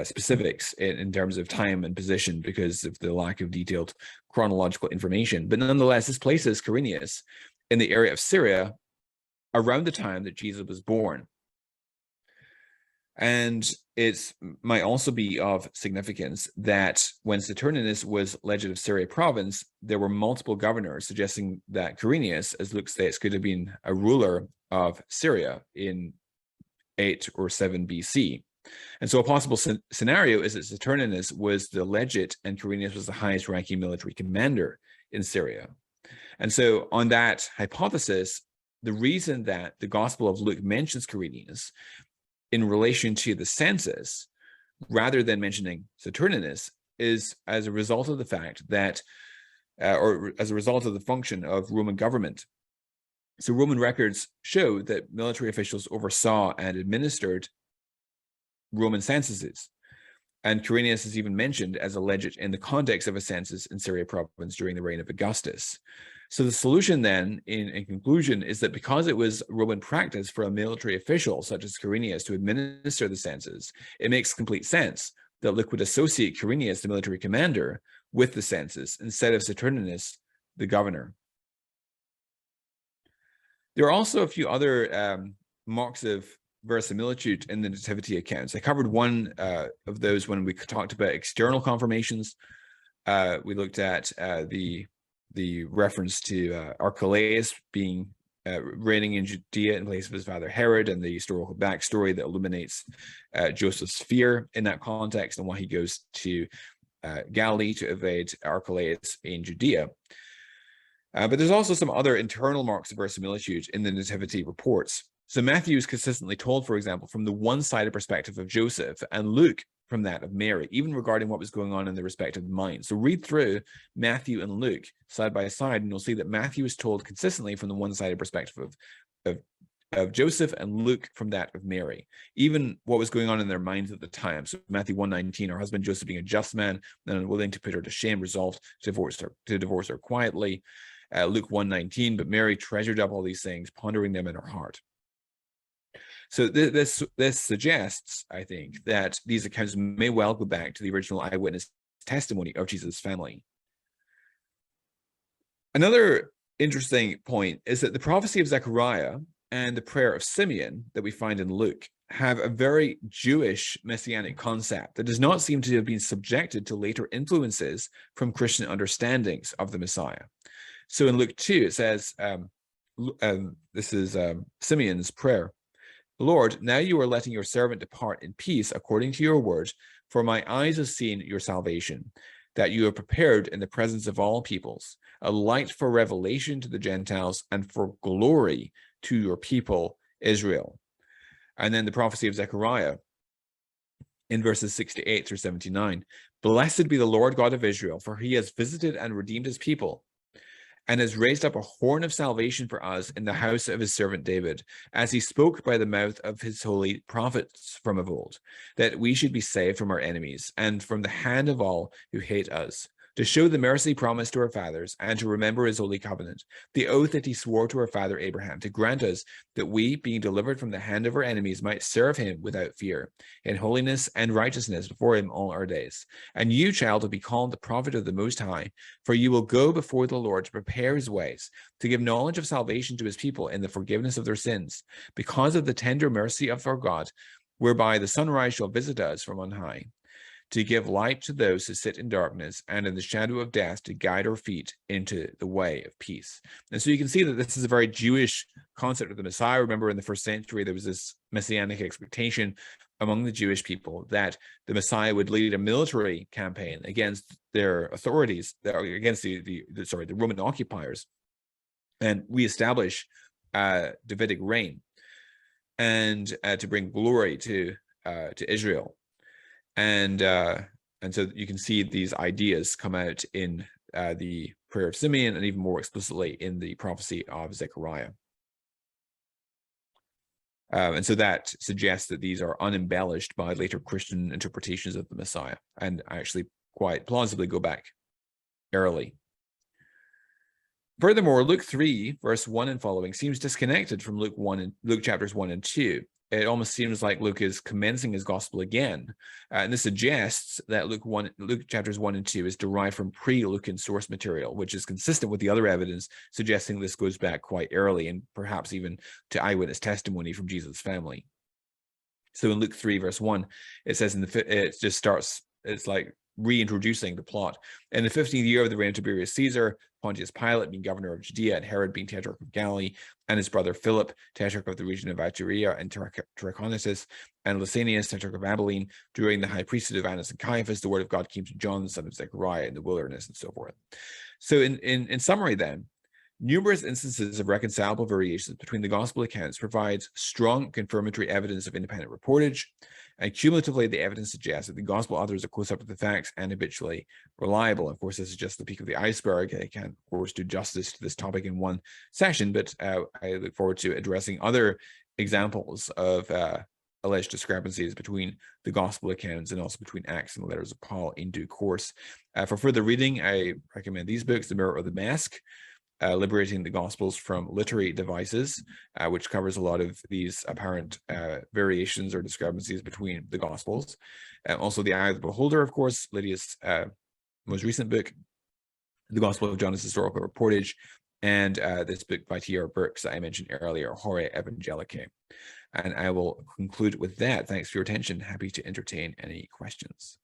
[SPEAKER 1] specifics in terms of time and position because of the lack of detailed chronological information. But nonetheless, this places Quirinius in the area of Syria around the time that Jesus was born. And it might also be of significance that when Saturninus was legate of Syria province, there were multiple governors, suggesting that Quirinius, as Luke states, could have been a ruler of Syria in 8 or 7 BC. And so a possible scenario is that Saturninus was the legate and Quirinius was the highest ranking military commander in Syria. And so on that hypothesis, the reason that the Gospel of Luke mentions Quirinius in relation to the census, rather than mentioning Saturninus, is as a result of the fact that, or as a result of the function of Roman government. So Roman records show that military officials oversaw and administered Roman censuses. And Quirinius is even mentioned as a legate in the context of a census in Syria province during the reign of Augustus. So the solution then, in conclusion, is that because it was Roman practice for a military official such as Quirinius to administer the census, it makes complete sense that Luke would associate Quirinius, the military commander, with the census instead of Saturninus, the governor. There are also a few other marks of verisimilitude in the nativity accounts. I covered one of those when we talked about external confirmations. We looked at the reference to Archelaus being reigning in Judea in place of his father Herod, and the historical backstory that illuminates Joseph's fear in that context and why he goes to Galilee to evade Archelaus in Judea. But there's also some other internal marks of verisimilitude in the nativity reports. So Matthew is consistently told, for example, from the one-sided perspective of Joseph, and Luke from that of Mary, even regarding what was going on in their respective minds. So read through Matthew and Luke side by side, and you'll see that Matthew is told consistently from the one-sided perspective of Joseph, and Luke from that of Mary, even what was going on in their minds at the time. So Matthew 1:19, her husband Joseph, being a just man and unwilling to put her to shame, resolved to divorce her quietly. Luke 1:19, but Mary treasured up all these things, pondering them in her heart. So this suggests, I think, that these accounts may well go back to the original eyewitness testimony of Jesus' family. Another interesting point is that the prophecy of Zechariah and the prayer of Simeon that we find in Luke have a very Jewish messianic concept that does not seem to have been subjected to later influences from Christian understandings of the Messiah. So in Luke 2, it says, this is Simeon's prayer. Lord, now you are letting your servant depart in peace according to your word, for my eyes have seen your salvation, that you have prepared in the presence of all peoples, a light for revelation to the Gentiles and for glory to your people, Israel. And then the prophecy of Zechariah in verses 68 through 79. Blessed be the Lord God of Israel, for he has visited and redeemed his people, and has raised up a horn of salvation for us in the house of his servant David, as he spoke by the mouth of his holy prophets from of old, that we should be saved from our enemies and from the hand of all who hate us, to show the mercy promised to our fathers, and to remember his holy covenant, the oath that he swore to our father Abraham, to grant us that we, being delivered from the hand of our enemies, might serve him without fear, in holiness and righteousness before him all our days. And you, child, will be called the prophet of the Most High, for you will go before the Lord to prepare his ways, to give knowledge of salvation to his people in the forgiveness of their sins, because of the tender mercy of our God, whereby the sunrise shall visit us from on high, to give light to those who sit in darkness and in the shadow of death, to guide our feet into the way of peace. And so you can see that this is a very Jewish concept of the Messiah. Remember, in the first century, there was this messianic expectation among the Jewish people that the Messiah would lead a military campaign against their authorities, against the Roman occupiers, and reestablish Davidic reign, and to bring glory to Israel. And so you can see these ideas come out in the prayer of Simeon, and even more explicitly in the prophecy of Zechariah. And so that suggests that these are unembellished by later Christian interpretations of the Messiah, and actually quite plausibly go back early. Furthermore, Luke 3, verse 1 and following seems disconnected from Luke chapters 1 and 2. It almost seems like Luke is commencing his gospel again. And this suggests that Luke chapters 1 and 2 is derived from pre-Lucan source material, which is consistent with the other evidence suggesting this goes back quite early, and perhaps even to eyewitness testimony from Jesus' family. So in Luke 3, verse 1, it says it's like reintroducing the plot. In the 15th year of the reign of Tiberius Caesar, Pontius Pilate being governor of Judea, and Herod being tetrarch of Galilee, and his brother Philip, tetrarch of the region of Iturea and Trachonitis, and Lysanias, tetrarch of Abilene, during the high priesthood of Annas and Caiaphas, the word of God came to John, the son of Zechariah, in the wilderness, and so forth. So in summary then, numerous instances of reconcilable variations between the gospel accounts provides strong confirmatory evidence of independent reportage, and cumulatively the evidence suggests that the gospel authors are close up to the facts and habitually reliable. Of course, this is just the peak of the iceberg. I can't, of course, do justice to this topic in one session, but I look forward to addressing other examples of alleged discrepancies between the gospel accounts and also between Acts and the letters of Paul in due course. For further reading, I recommend these books, The Mirror of the Mask, Liberating the Gospels from Literary Devices, which covers a lot of these apparent variations or discrepancies between the Gospels. Also, The Eye of the Beholder, of course, Lydia's most recent book, The Gospel of John's Historical Reportage, and this book by T.R. Burks that I mentioned earlier, Horae Evangelicae. And I will conclude with that. Thanks for your attention. Happy to entertain any questions.